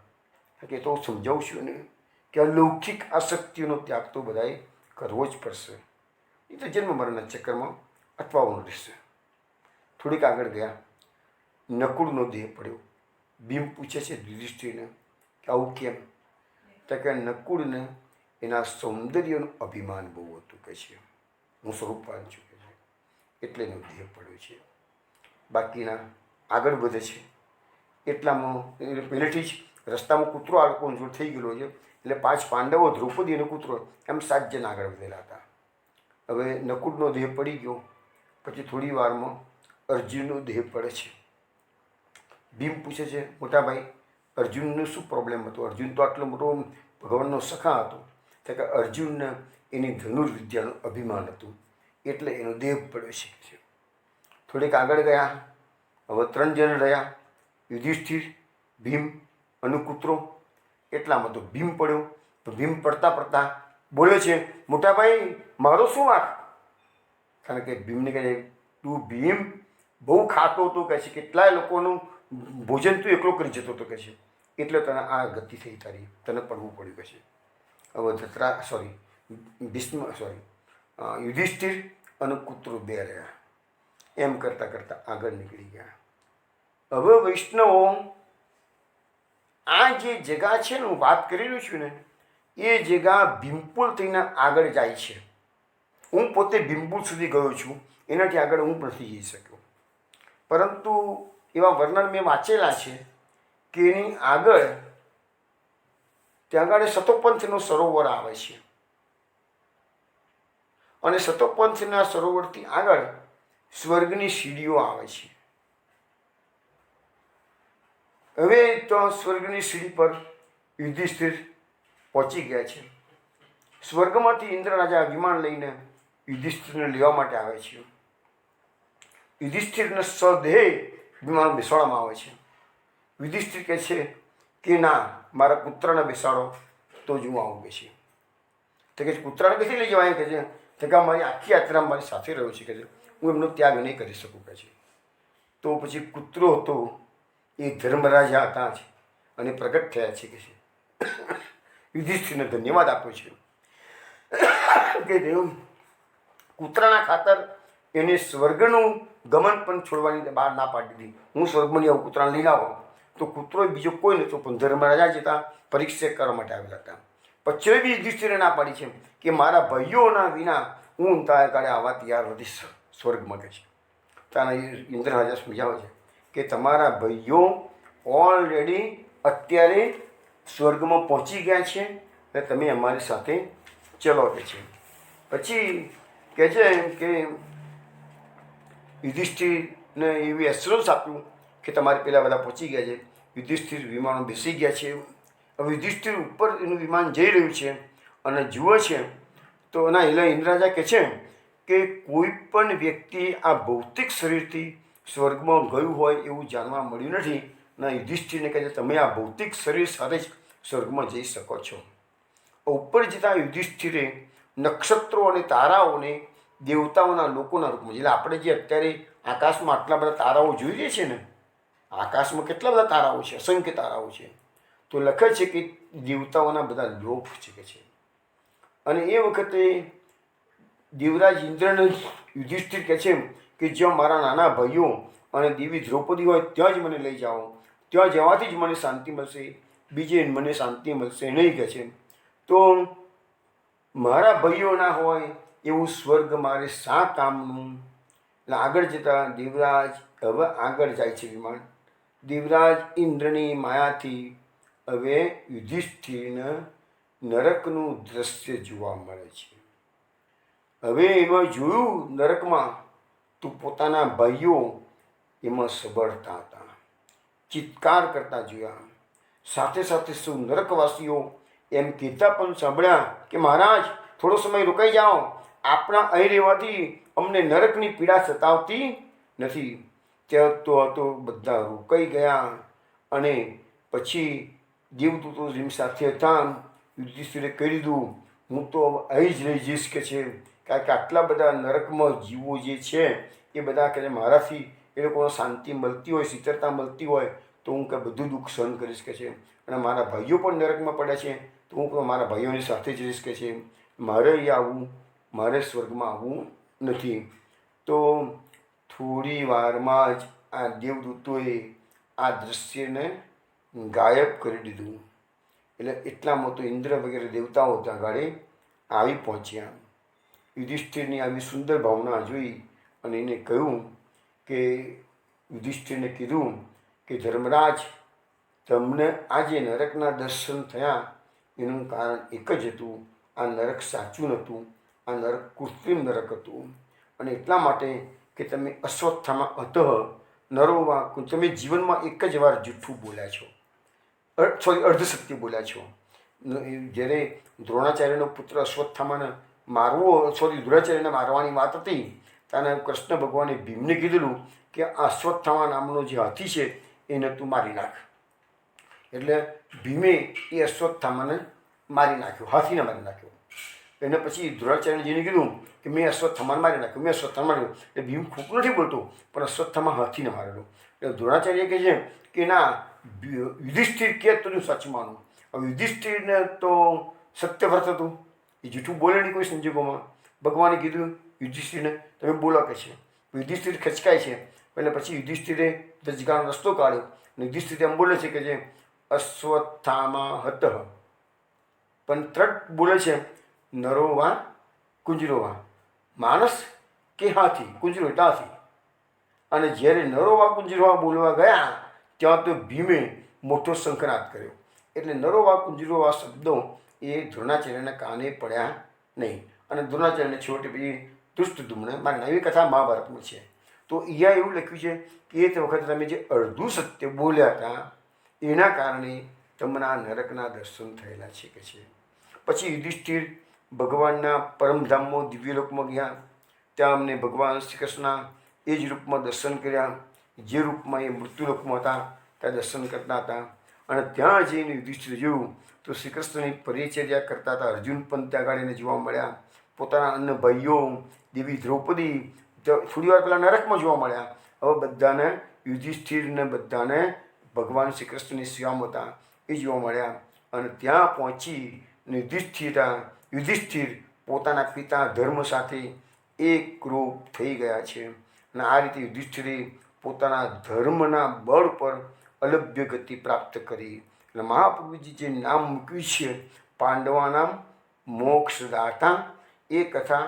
કે તો સમજાવું છું ને કે આ લૌકિક આસક્તિઓનો ત્યાગ તો બધાએ કરવો જ પડશે, એ તો જન્મ મરણના ચક્કરમાં અટવાવાનું રહેશે. થોડીક આગળ ગયા, નકુળનો દેહ પડ્યો. ભીમ પૂછે છે યુધિષ્ઠિરને કે આવું કેમ? તો કે નકુળને એના સૌંદર્યનું અભિમાન બહુ હતું કે છે, હું સ્વરૂપવાન છું કે છે, એટલે એનો દેહ પડ્યો છે. બાકીના આગળ વધે છે. એટલામાં પહેલેથી જ રસ્તામાં કૂતરો આ લોકો જોડ થઈ ગયેલો છે, એટલે 5 પાંડવો, દ્રૌપદી અને કૂતરો એમ 7 જણ આગળ વધેલા હતા. હવે નકુળનો દેહ પડી ગયો. પછી થોડી વારમાં અર્જુનનો દેહ પડે છે. ભીમ પૂછે છે, મોટાભાઈ અર્જુનનો શું પ્રોબ્લેમ હતો? અર્જુન તો આટલો મોટો ભગવાનનો સખા હતો. તો કે અર્જુનને એની ધનુર્વિદ્યાનું અભિમાન હતું, એટલે એનો દેહ પડ્યો છે. થોડીક આગળ ગયા. હવે 3 જણ રહ્યા, યુધિષ્ઠિર, ભીમ અને કૂતરો. એટલામાં તો ભીમ પડ્યો. તો ભીમ પડતા બોલ્યો છે, મોટાભાઈ મારો શું વાંક? કારણ કે ભીમને કહે છે, તું ભીમ બહુ ખાતો હતો કહે છે, કેટલાય લોકોનું ભોજન તું એકલો કરી જતો હતો કહે છે, એટલે તને આ ગતિ થઈ તારી, તને પડવું પડ્યું કહે છે. હવે યુધિષ્ઠિર અને કૂતરો 2 રહ્યા. એમ કરતાં આગળ નીકળી ગયા. હવે વૈષ્ણવો, આ જે જગા છે ને હું વાત કરી રહ્યો છું ને, એ જગા ભીમપુલ થઈને આગળ જાય છે. હું પોતે ભીમપુલ સુધી ગયો છું, એનાથી આગળ હું નથી જઈ શક્યો. પરંતુ એવા વર્ણન મેં વાંચેલા છે કે એની આગળ ત્યાં આગળ સતોપંથનો સરોવર આવે છે અને સતોપંથના સરોવરથી આગળ સ્વર્ગની સીડીઓ આવે છે. હવે તો સ્વર્ગની સીડી પર યુધિષ્ઠિર પહોંચી ગયા છે. સ્વર્ગમાંથી ઇન્દ્ર રાજા વિમાન લઈને યુધિષ્ઠિરને લેવા માટે આવે છે. યુધિષ્ઠિરને સદેહ વિમાન બેસાડવામાં આવે છે. યુધિષ્ઠિર કહે છે કે ના, મારા પુત્રને બેસાડો તો જ હું આવું કે છે. તો કે પુત્રને કથી લઈ જવાય કે છે, કે મારી આખી યાત્રા મારી સાથે રહ્યો છે કે છે, હું એમનો ત્યાગ નહીં કરી શકું કે છે. તો પછી કૂતરો હતો એ ધર્મરાજા હતા જ અને પ્રગટ થયા છે કે છે. યુધિષ્ઠિરને ધન્યવાદ આપ્યો છે કે દેવ, કૂતરાના ખાતર એને સ્વર્ગનું ગમન પણ છોડવાની બહાર ના પાડી દીધી. હું સ્વર્ગમાં આવું કૂતરાને લઈને આવો. તો કૂતરો બીજો કોઈ નહોતો, પણ ધર્મરાજા જતા પરીક્ષા કરવા માટે આવેલા હતા. પછી બી યુધિષ્ઠિરે ના પાડી છે કે મારા ભાઈઓના વિના હું તારા કાળે આવા તૈયાર નથી સ્વર્ગમાં કહે છે. તારા ઇન્દ્ર રાજા સમજાવે છે કે તમારા ભાઈઓ ઓલરેડી અત્યારે સ્વર્ગમાં પહોંચી ગયા છે અને તમે અમારી સાથે ચલો કે છે. પછી કહે છે કે યુધિષ્ઠિરને એવી એશ્યોરન્સ આપ્યું કે તમારે પેલા બધા પહોંચી ગયા છે. યુધિષ્ઠિર વિમાનો બેસી ગયા છે. હવે યુધિષ્ઠિર ઉપર એનું વિમાન જઈ રહ્યું છે અને જુએ છે તો એના એટલે ઇન્દ્રરાજા કહે છે કે કોઈ પણ વ્યક્તિ આ ભૌતિક શરીરથી સ્વર્ગમાં ગયું હોય એવું જાણવા મળ્યું નથી. ના યુધિષ્ઠિરને કહે છે તમે આ ભૌતિક શરીર સાથે જ સ્વર્ગમાં જઈ શકો છો. ઉપર જતાં યુધિષ્ઠિરે નક્ષત્રો અને તારાઓને દેવતાઓના લોકોના રૂપમાં, એટલે આપણે જે અત્યારે આકાશમાં આટલા બધા તારાઓ જોઈએ છે ને, આકાશમાં કેટલા બધા તારાઓ છે, અસંખ્ય તારાઓ છે, તો લખે છે કે દેવતાઓના બધા લોક છે કે છે. અને એ વખતે દેવરાજ ઇન્દ્રને યુધિષ્ઠિર કહે છે કે જ્યાં મારા નાના ભાઈઓ અને દેવી દ્રૌપદી હોય ત્યાં જ મને લઈ જાઓ, ત્યાં જવાથી જ મને શાંતિ મળશે, બીજે મને શાંતિ મળશે નહીં કહે છે. તો મારા ભાઈઓ ના હોય એવું સ્વર્ગ મારે શા કામનું? એટલે આગળ જતાં દેવરાજ હવે આગળ જાય છે વિમાન. દેવરાજ ઇન્દ્રની માયાથી હવે યુધિષ્ઠિરને નરકનું દ્રશ્ય જોવા મળે છે. હવે એમાં જોયું નરકમાં તો પોતાના ભાઈઓ એમાં સબળતા હતા, ચિત્કાર કરતા જોયા. સાથે સાથે સૌ નરકવાસીઓ એમ કહેતા પણ સાંભળ્યા કે મહારાજ થોડો સમય રોકાઈ જાઓ, આપણા અહીં રહેવાથી અમને નરકની પીડા સતાવતી નથી. ત્યાં તો બધા રોકાઈ ગયા. અને પછી દેવદૂતો જેમ સાથે હતા યુધિષ્ઠિરે કહી દીધું હું તો અહીં જ રહી જઈશ કે છે, કારણ કે આટલા બધા નરકમાં જીવો જે છે એ બધા કહે મારાથી એ લોકોને શાંતિ મળતી હોય, શીતળતા મળતી હોય તો હું કંઈ બધું દુઃખ સહન કરીશ કે છે. અને મારા ભાઈઓ પણ નરકમાં પડ્યા છે તો હું પણ મારા ભાઈઓની સાથે જ રહીશ કે છે. મારે અહીં આવવું, મારે સ્વર્ગમાં આવવું નથી. તો થોડી વારમાં જ આ દેવદૂતોએ આ દૃશ્યને ગાયબ કરી દીધું. એટલે એટલામાં તો ઇન્દ્ર વગેરે દેવતાઓ ત્યાં ગાડે આવી પહોંચ્યા. યુધિષ્ઠિરની આવી સુંદર ભાવના જોઈ અને એને કહ્યું કે યુધિષ્ઠિરને કીધું કે ધર્મરાજ તમને આજે નરકના દર્શન થયા એનું કારણ એક જ હતું, આ નરક સાચું નહોતું, આ નરક કૃત્રિમ નરક હતું. અને એટલા માટે કે તમે અશ્વત્થામાં અતઃ નરોમાં તમે જીવનમાં એક જ વાર જૂઠું બોલ્યા છો, અર્ધસત્ય બોલ્યા છો. જ્યારે દ્રોણાચાર્યનો પુત્ર અશ્વત્થામાને મારવો, દ્રોણાચાર્યને મારવાની વાત હતી ત્યારે કૃષ્ણ ભગવાને ભીમને કીધેલું કે આ અશ્વત્થામા નામનો જે હાથી છે એને તું મારી નાખ. એટલે ભીમે એ અશ્વત્થામાને મારી નાખ્યો, હાથીને મારી નાખ્યો. એને પછી દ્રોણાચાર્યજીને કીધું કે મેં અશ્વત્થામાને મારી નાખ્યો, મેં અશ્વત્થામા માર્યો. એટલે ભીમ ખૂબ નથી બોલતો પણ અશ્વત્થામા હાથીને મારેલો. એટલે દ્રોણાચાર્ય કહે છે કે ના, યુધિષ્ઠિર કે તું સચ માનું. હવે યુધિષ્ઠિરને તો સત્યવ્રત હતું, એ જૂઠું બોલે નહીં કોઈ સંજોગોમાં. ભગવાને કીધું યુધિષ્ઠિરને તમે બોલો કે છે. યુધિષ્ઠિર ખચકાય છે. એટલે પછી યુધિષ્ઠિરે દજગાનો રસ્તો કાઢ્યો અને યુધિષ્ઠિર એમ બોલે છે કે જે અશ્વત્થામા હત, પણ ત્રટ બોલે છે નરો વા કુંજરો વા, માણસ કે હાથી, કુંજરો એટલે હાથી. અને જ્યારે નરો વા કુંજરો વા બોલવા ગયા ત્યાં તો ભીમે મોટો શંખનાદ કર્યો. એટલે નરો વા કુંજરો વા શબ્દો એ દ્રોણાચાર્યના કાને પડ્યા નહીં. અને દ્રોણાચાર્યને છેવટે પછી દુષ્ટધુમ્ને મારી એવી કથા મહાભારતમાં છે. તો અહીંયા એવું લખ્યું છે કે એ તે વખતે તમે જે અડધું સત્ય બોલ્યા હતા એના કારણે તમને આ નરકના દર્શન થયેલા છે કે છે. પછી યુધિષ્ઠિર ભગવાનના પરમધામમાં દિવ્યલોકમાં ગયા. ત્યાં અમને ભગવાન શ્રી કૃષ્ણ એ જ રૂપમાં દર્શન કર્યા, જે રૂપમાં એ મૃત્યુલોકમાં હતા ત્યાં દર્શન કરતા હતા. અને ત્યાં જઈને યુધિષ્ઠિર જોયું તો શ્રી કૃષ્ણની પરિચર્યા કરતા હતા. અર્જુન પણ ત્યાં ગાડીને જોવા મળ્યા. પોતાના અન્ય ભાઈઓ દેવી દ્રૌપદી થોડી વાર પહેલાં નરકમાં જોવા મળ્યા. હવે બધાને યુધિષ્ઠિરને બધાને ભગવાન શ્રી કૃષ્ણની સેવામાં હતા એ જોવા મળ્યા. અને ત્યાં પહોંચી યુધિષ્ઠિર પોતાના પિતા ધર્મ સાથે એકરૂપ થઈ ગયા છે. અને આ રીતે યુધિષ્ઠિરે પોતાના ધર્મના બળ પર અલભ્ય ગતિ પ્રાપ્ત કરી. અને મહાપ્રભુજી જે નામ મૂક્યું છે પાંડવાનામ મોક્ષદાતા, એ કથા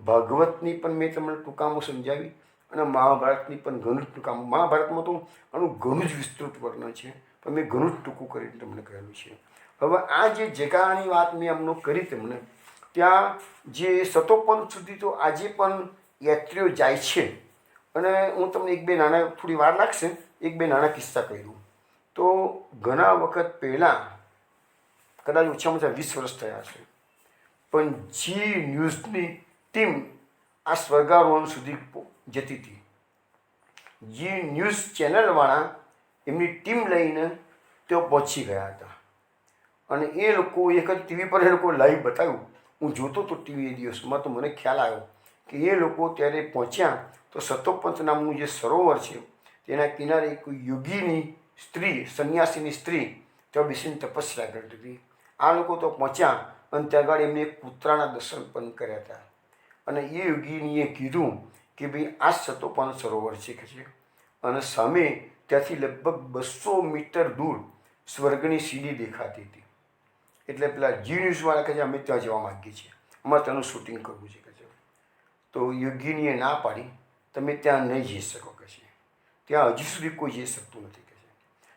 ભાગવતની પણ મેં તમને ટૂંકામાં સમજાવી અને મહાભારતની પણ ઘણું જ ટૂંકામાં. મહાભારતમાં તો આનું ઘણું જ વિસ્તૃત વર્ણન છે, પણ મેં ઘણું જ ટૂંકું કરીને તમને કહેલું છે. હવે આ જે જગાની વાત મેં એમનો કરી તમને, ત્યાં જે સતોપંથ સુધી તો આજે પણ યાત્રીઓ જાય છે. અને હું તમને એક બે નાના, થોડી વાર લાગશે, એક બે નાના કિસ્સા કહી દઉં. તો ઘણા વખત પહેલાં, કદાચ ઓછામાં ઓછા 20 વર્ષ થયા છે, પણ જી ન્યૂઝની ટીમ આ સ્વર્ગારોહણ સુધી જતી હતી. જી ન્યૂઝ ચેનલવાળા એમની ટીમ લઈને તેઓ પહોંચી ગયા હતા. અને એ લોકો એક જ ટીવી પર એ લોકો લાઈવ બતાવ્યું. હું જોતો હતો ટીવી એ દિવસમાં, તો મને ખ્યાલ આવ્યો કે એ લોકો ત્યારે પહોંચ્યા તો સતોપંથ નામનું જે સરોવર છે તેના કિનારે એક યોગીની સ્ત્રી, સંન્યાસીની સ્ત્રી ત્યાં બેસીને તપસ્યા કરતી હતી. આ લોકો તો પહોંચ્યા અને ત્યાં આગળ એમને એક કૂતરાના દર્શન પણ કર્યા હતા. અને એ યોગીનીએ કીધું કે ભાઈ આ સતોપંથ સરોવર છે કે છે, અને સામે ત્યાંથી લગભગ 200 મીટર દૂર સ્વર્ગની સીડી દેખાતી હતી. એટલે પેલા જી ન્યૂઝવાળા કહે છે અમે ત્યાં જવા માગીએ છીએ, અમારે તેનું શૂટિંગ કરવું છે કે છે. તો યોગીનીએ ના પાડી, તમે ત્યાં નહીં જઈ શકો કે છે, ત્યાં હજી સુધી કોઈ જઈ શકતું નથી કે છે.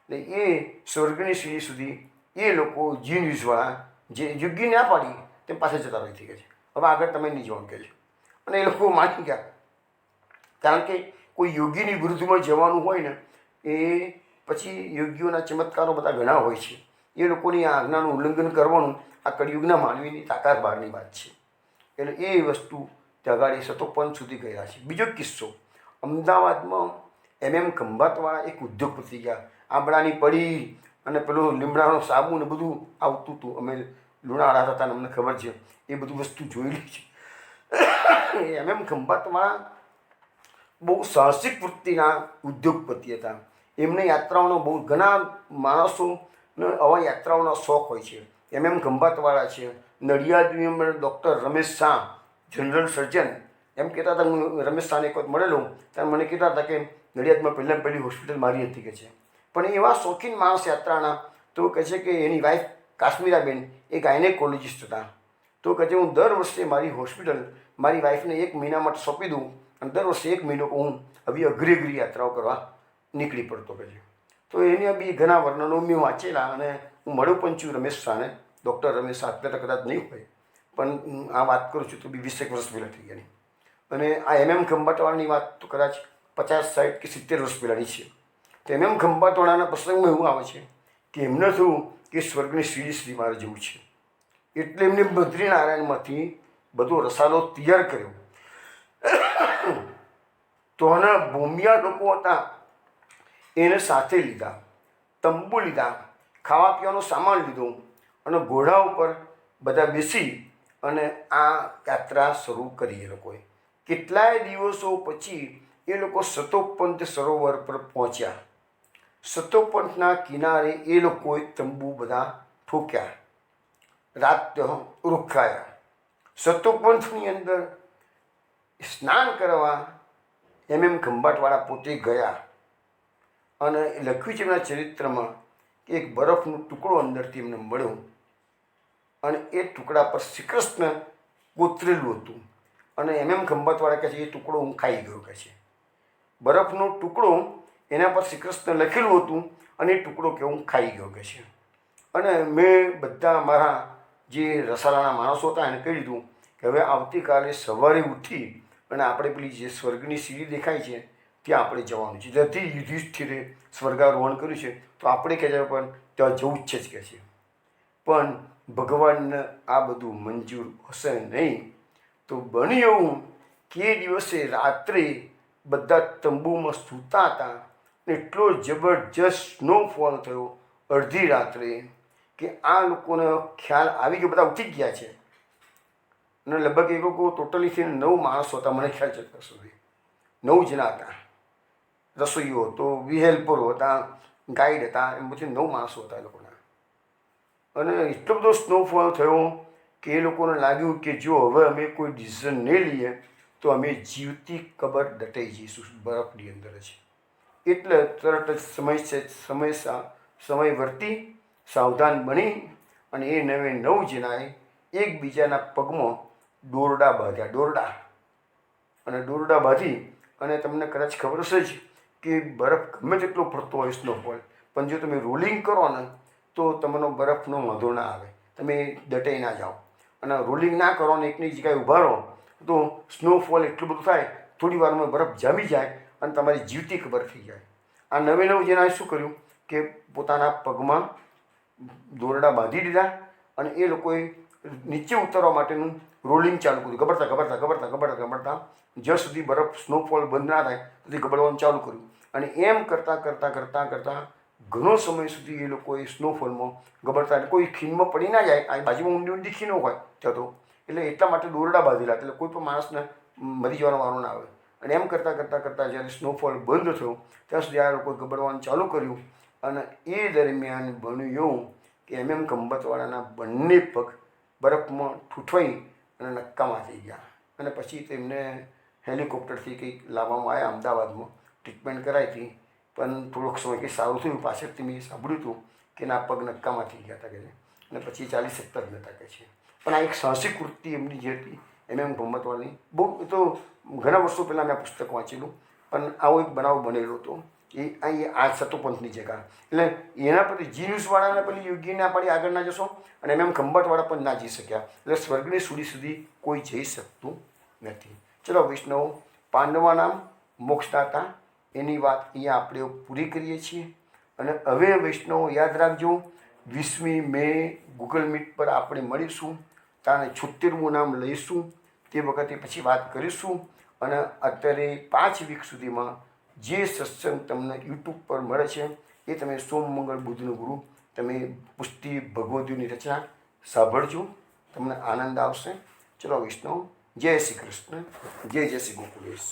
એટલે એ સ્વર્ગની સીડી સુધી એ લોકો જી ન્યૂઝવાળા જે યોગી ના પાડી તે પાસે જતા રહી થઈ ગયા છે, હવે આગળ તમે નહીં જવાનું કહે છે. અને એ લોકો માની ગયા, કારણ કે કોઈ યોગીની વિરુદ્ધમાં જવાનું હોય ને, એ પછી યોગીઓના ચમત્કારો બધા ઘણા હોય છે. એ લોકોની આ આજ્ઞાનું ઉલ્લંઘન કરવાનું આ કળિયુગના માનવીની તાકાત બહારની વાત છે. એટલે એ વસ્તુ ત્યાં આગળ સતોપંથ સુધી ગયા છે. બીજો કિસ્સો, અમદાવાદમાં ખંભાતવાળા એક ઉદ્યોગપતિ ગયા. આંબળાની પડી અને પેલું લીમડાનો સાબુ ને બધું આવતું હતું. અમે લુણાવાડા હતા ને અમને ખબર છે, એ બધું વસ્તુ જોયેલી છે. ખંભાતવાળા બહુ સાહસિક વૃત્તિના ઉદ્યોગપતિ હતા. એમને યાત્રાઓનો બહુ, ઘણા માણસોને આવા યાત્રાઓનો શોખ હોય છે. ખંભાતવાળા છે. નડિયાદની અંદર doctor Ramesh Shah, general surgeon, એમ કહેતા હતા. હું રમેશ શાહને એક વખત મળેલો ત્યારે મને કહેતા હતા કે નડિયાદમાં પહેલી હોસ્પિટલ મારી હતી કે છે. પણ એવા શોખીન માણસ યાત્રાના, તો કહે છે કે એની વાઈફ કાશ્મીરાબેન એ ગાયનેકોલોજિસ્ટ હતા. તો કહે છે હું દર વર્ષે મારી હોસ્પિટલ મારી વાઈફને 1 મહિના માટે સોંપી દઉં અને દર વર્ષે 1 મહિનો હું આવી અઘરી અઘરી યાત્રાઓ કરવા નીકળી પડતો કહે છે. તો એના બી ઘણા વર્ણનો મેં વાંચેલા અને હું મળ્યો પણ છું રમેશ શાહને. ડૉક્ટર રમેશ શાહ અત્યારે કદાચ નહીં હોય, પણ આ વાત કરું છું તો બી 20 વર્ષ પહેલાં થઈ ગયાની. અને આ ખંભાતવાળાની વાત તો કદાચ 50, 60 કે 70 વર્ષ પહેલાંની છે. તો ખંભાતવાળાના પ્રસંગમાં એવું આવે છે કે એમને થયું કે સ્વર્ગની સીડી સુધી મારે જવું છે. એટલે એમને બદ્રીનારાયણમાંથી બધો રસાલો તૈયાર કર્યો. તો આના ભૂમિયા લોકો હતા એને સાથે લીધા, તંબુ લીધા, ખાવા પીવાનો સામાન લીધો અને ઘોડા ઉપર બધા બેસી અને આ યાત્રા શરૂ કરી. એ લોકોએ કેટલાય દિવસો પછી એ લોકો સતોપંથ સરોવર પર પહોંચ્યા. સતોપંથના કિનારે એ લોકોએ તંબુ બધા ઠોક્યા, રાત રોકાયા. સતોપંથની અંદર સ્નાન કરવા ખંભાતવાળા પોતે ગયા. અને લખ્યું છે એમના ચરિત્રમાં કે એક બરફનો ટુકડો અંદરથી એમને મળ્યો અને એ ટુકડા પર શ્રી કૃષ્ણ કોતરેલું હતું. અને ખંભાતવાળા કહે છે એ ટુકડો હું ખાઈ ગયો કહે છે. બરફનો ટુકડો, એના પર શ્રી કૃષ્ણ લખેલું હતું અને એ ટુકડો કે હું ખાઈ ગયો કહે છે. અને મેં બધા મારા જે રસાલાના માણસો હતા એને કહી દીધું કે હવે આવતીકાલે સવારે ઉઠી અને આપણે પેલી જે સ્વર્ગની સીડી દેખાય છે ત્યાં આપણે જવાનું છે. જ્યાંથી યુધિષ્ઠિરે સ્વર્ગારોહણ કર્યું છે તો આપણે કહે છે પણ ત્યાં જવું જ છે જ કહે છે. પણ ભગવાનને આ બધું મંજૂર હશે નહીં. તો બન્યું એવું કે એ દિવસે રાત્રે બધા તંબુમાં સૂતા હતા. એટલો જબરજસ્ત સ્નોફોલ થયો અડધી રાત્રે કે આ લોકોને ખ્યાલ આવી ગયો, બધા ઉઠી ગયા છે. અને લગભગ એ લોકો ટોટલી 9 માણસો હતા, મને ખ્યાલ છે ત્યાં સુધી 9 જણા હતા. રસોઈઓ હતો, હેલ્પરો હતા, ગાઈડ હતા, એમ બધી 9 માણસો હતા એ લોકોના. અને એટલો બધો સ્નોફોલ થયો કે એ લોકોને લાગ્યું કે જો હવે અમે કોઈ ડિસિઝન નહીં લઈએ તો અમે જીવતી કબર દટાઈ જઈશું બરફની અંદર જ. એટલે તરત જ સમય વર્તી સાવધાન બની અને એ 9 જણાએ એકબીજાના પગમાં દોરડા બાંધ્યા. દોરડા બાંધી અને તમને કદાચ ખબર હશે જ કે બરફ ગમે તેટલો પડતો હોય સ્નોફોલ, પણ જો તમે રોલિંગ કરો ને તો તમને બરફનો વાંધો ના આવે, તમે દટાઈ ના જાઓ. અને રોલિંગ ના કરો ને એકની જગ્યાએ ઊભા રહો તો સ્નોફોલ એટલું બધું થાય, થોડી વારમાં બરફ જામી જાય અને તમારી જીવતી ખબર થઈ જાય. આ 9 જણાએ શું કર્યું કે પોતાના પગમાં દોરડા બાંધી દીધા અને એ લોકોએ નીચે ઉતરવા માટેનું રોલિંગ ચાલુ કર્યું. ગબડતા જ્યાં સુધી બરફ સ્નોફોલ બંધ ના થાય સુધી ગબડવાનું ચાલુ કર્યું. અને એમ કરતાં ઘણો સમય સુધી એ લોકોએ સ્નોફોલમાં ગબડતા, કોઈ ખીણમાં પડી ના જાય, આ બાજુમાં ઊંડી ખીણો હોય ત્યાં તો, એટલે એટલા માટે દોરડા બાંધેલા, એટલે કોઈ પણ માણસને મરી જવાનો વારો ના આવે. અને એમ કરતાં જ્યારે સ્નોફોલ બંધ થયો ત્યાં સુધી આ લોકોએ ગબડવાનું ચાલુ કર્યું. અને એ દરમિયાન બન્યું એવું કે ખંભાતવાળાના બંને પગ બરફમાં ઠૂંઠવાઈ અને નક્કામાં થઈ ગયા. અને પછી તેમને હેલિકોપ્ટરથી કંઈક લાવવામાં આવ્યા, અમદાવાદમાં ટ્રીટમેન્ટ કરાવી હતી. પણ થોડોક સમય કંઈ સારું થયું, પાછળથી મેં સાંભળ્યું હતું કે ના પગ નક્કામાં થઈ ગયા હતા કે, અને પછી ચાલી શકતા જ નહોતા કે છે. પણ આ એક સાહસિક વૃત્તિ એમની જે હતી ખંભાતવાળાની, બહુ એ તો ઘણા વર્ષો પહેલાં મેં પુસ્તક વાંચેલું, પણ આવો એક બનાવ બનેલો હતો. એ અહીં આ સતોપંથની જગ્યા, એટલે એના પરથી જી ન્યૂઝવાળાને પેલી યોગ્ય ના પાડી આગળ ના જશો, અને ખંભાતવાળા પણ ના જઈ શક્યા. એટલે સ્વર્ગની સુડી સુધી કોઈ જઈ શકતું નથી. ચલો વૈષ્ણવ, પાંડવા નામ મોક્ષદાતા એની વાત અહીંયા આપણે પૂરી કરીએ છીએ. અને હવે વૈષ્ણવ યાદ રાખજો, 20મી મે ગૂગલ મીટ પર આપણે મળીશું, તારે 76મું નામ લઈશું, તે વખતે પછી વાત કરીશું. અને અત્યારે 5 વીક સુધીમાં જે સત્સંગ તમને યુટ્યુબ પર મળે છે એ તમે સોમ મંગળ બુધનો ગુરુ તમે પુષ્ટિ ભગવદ્ગીતાની રચના સાંભળજો, તમને આનંદ આવશે. ચલો વૈષ્ણવ, જય શ્રી કૃષ્ણ, જય શ્રી ગોકુલેશ.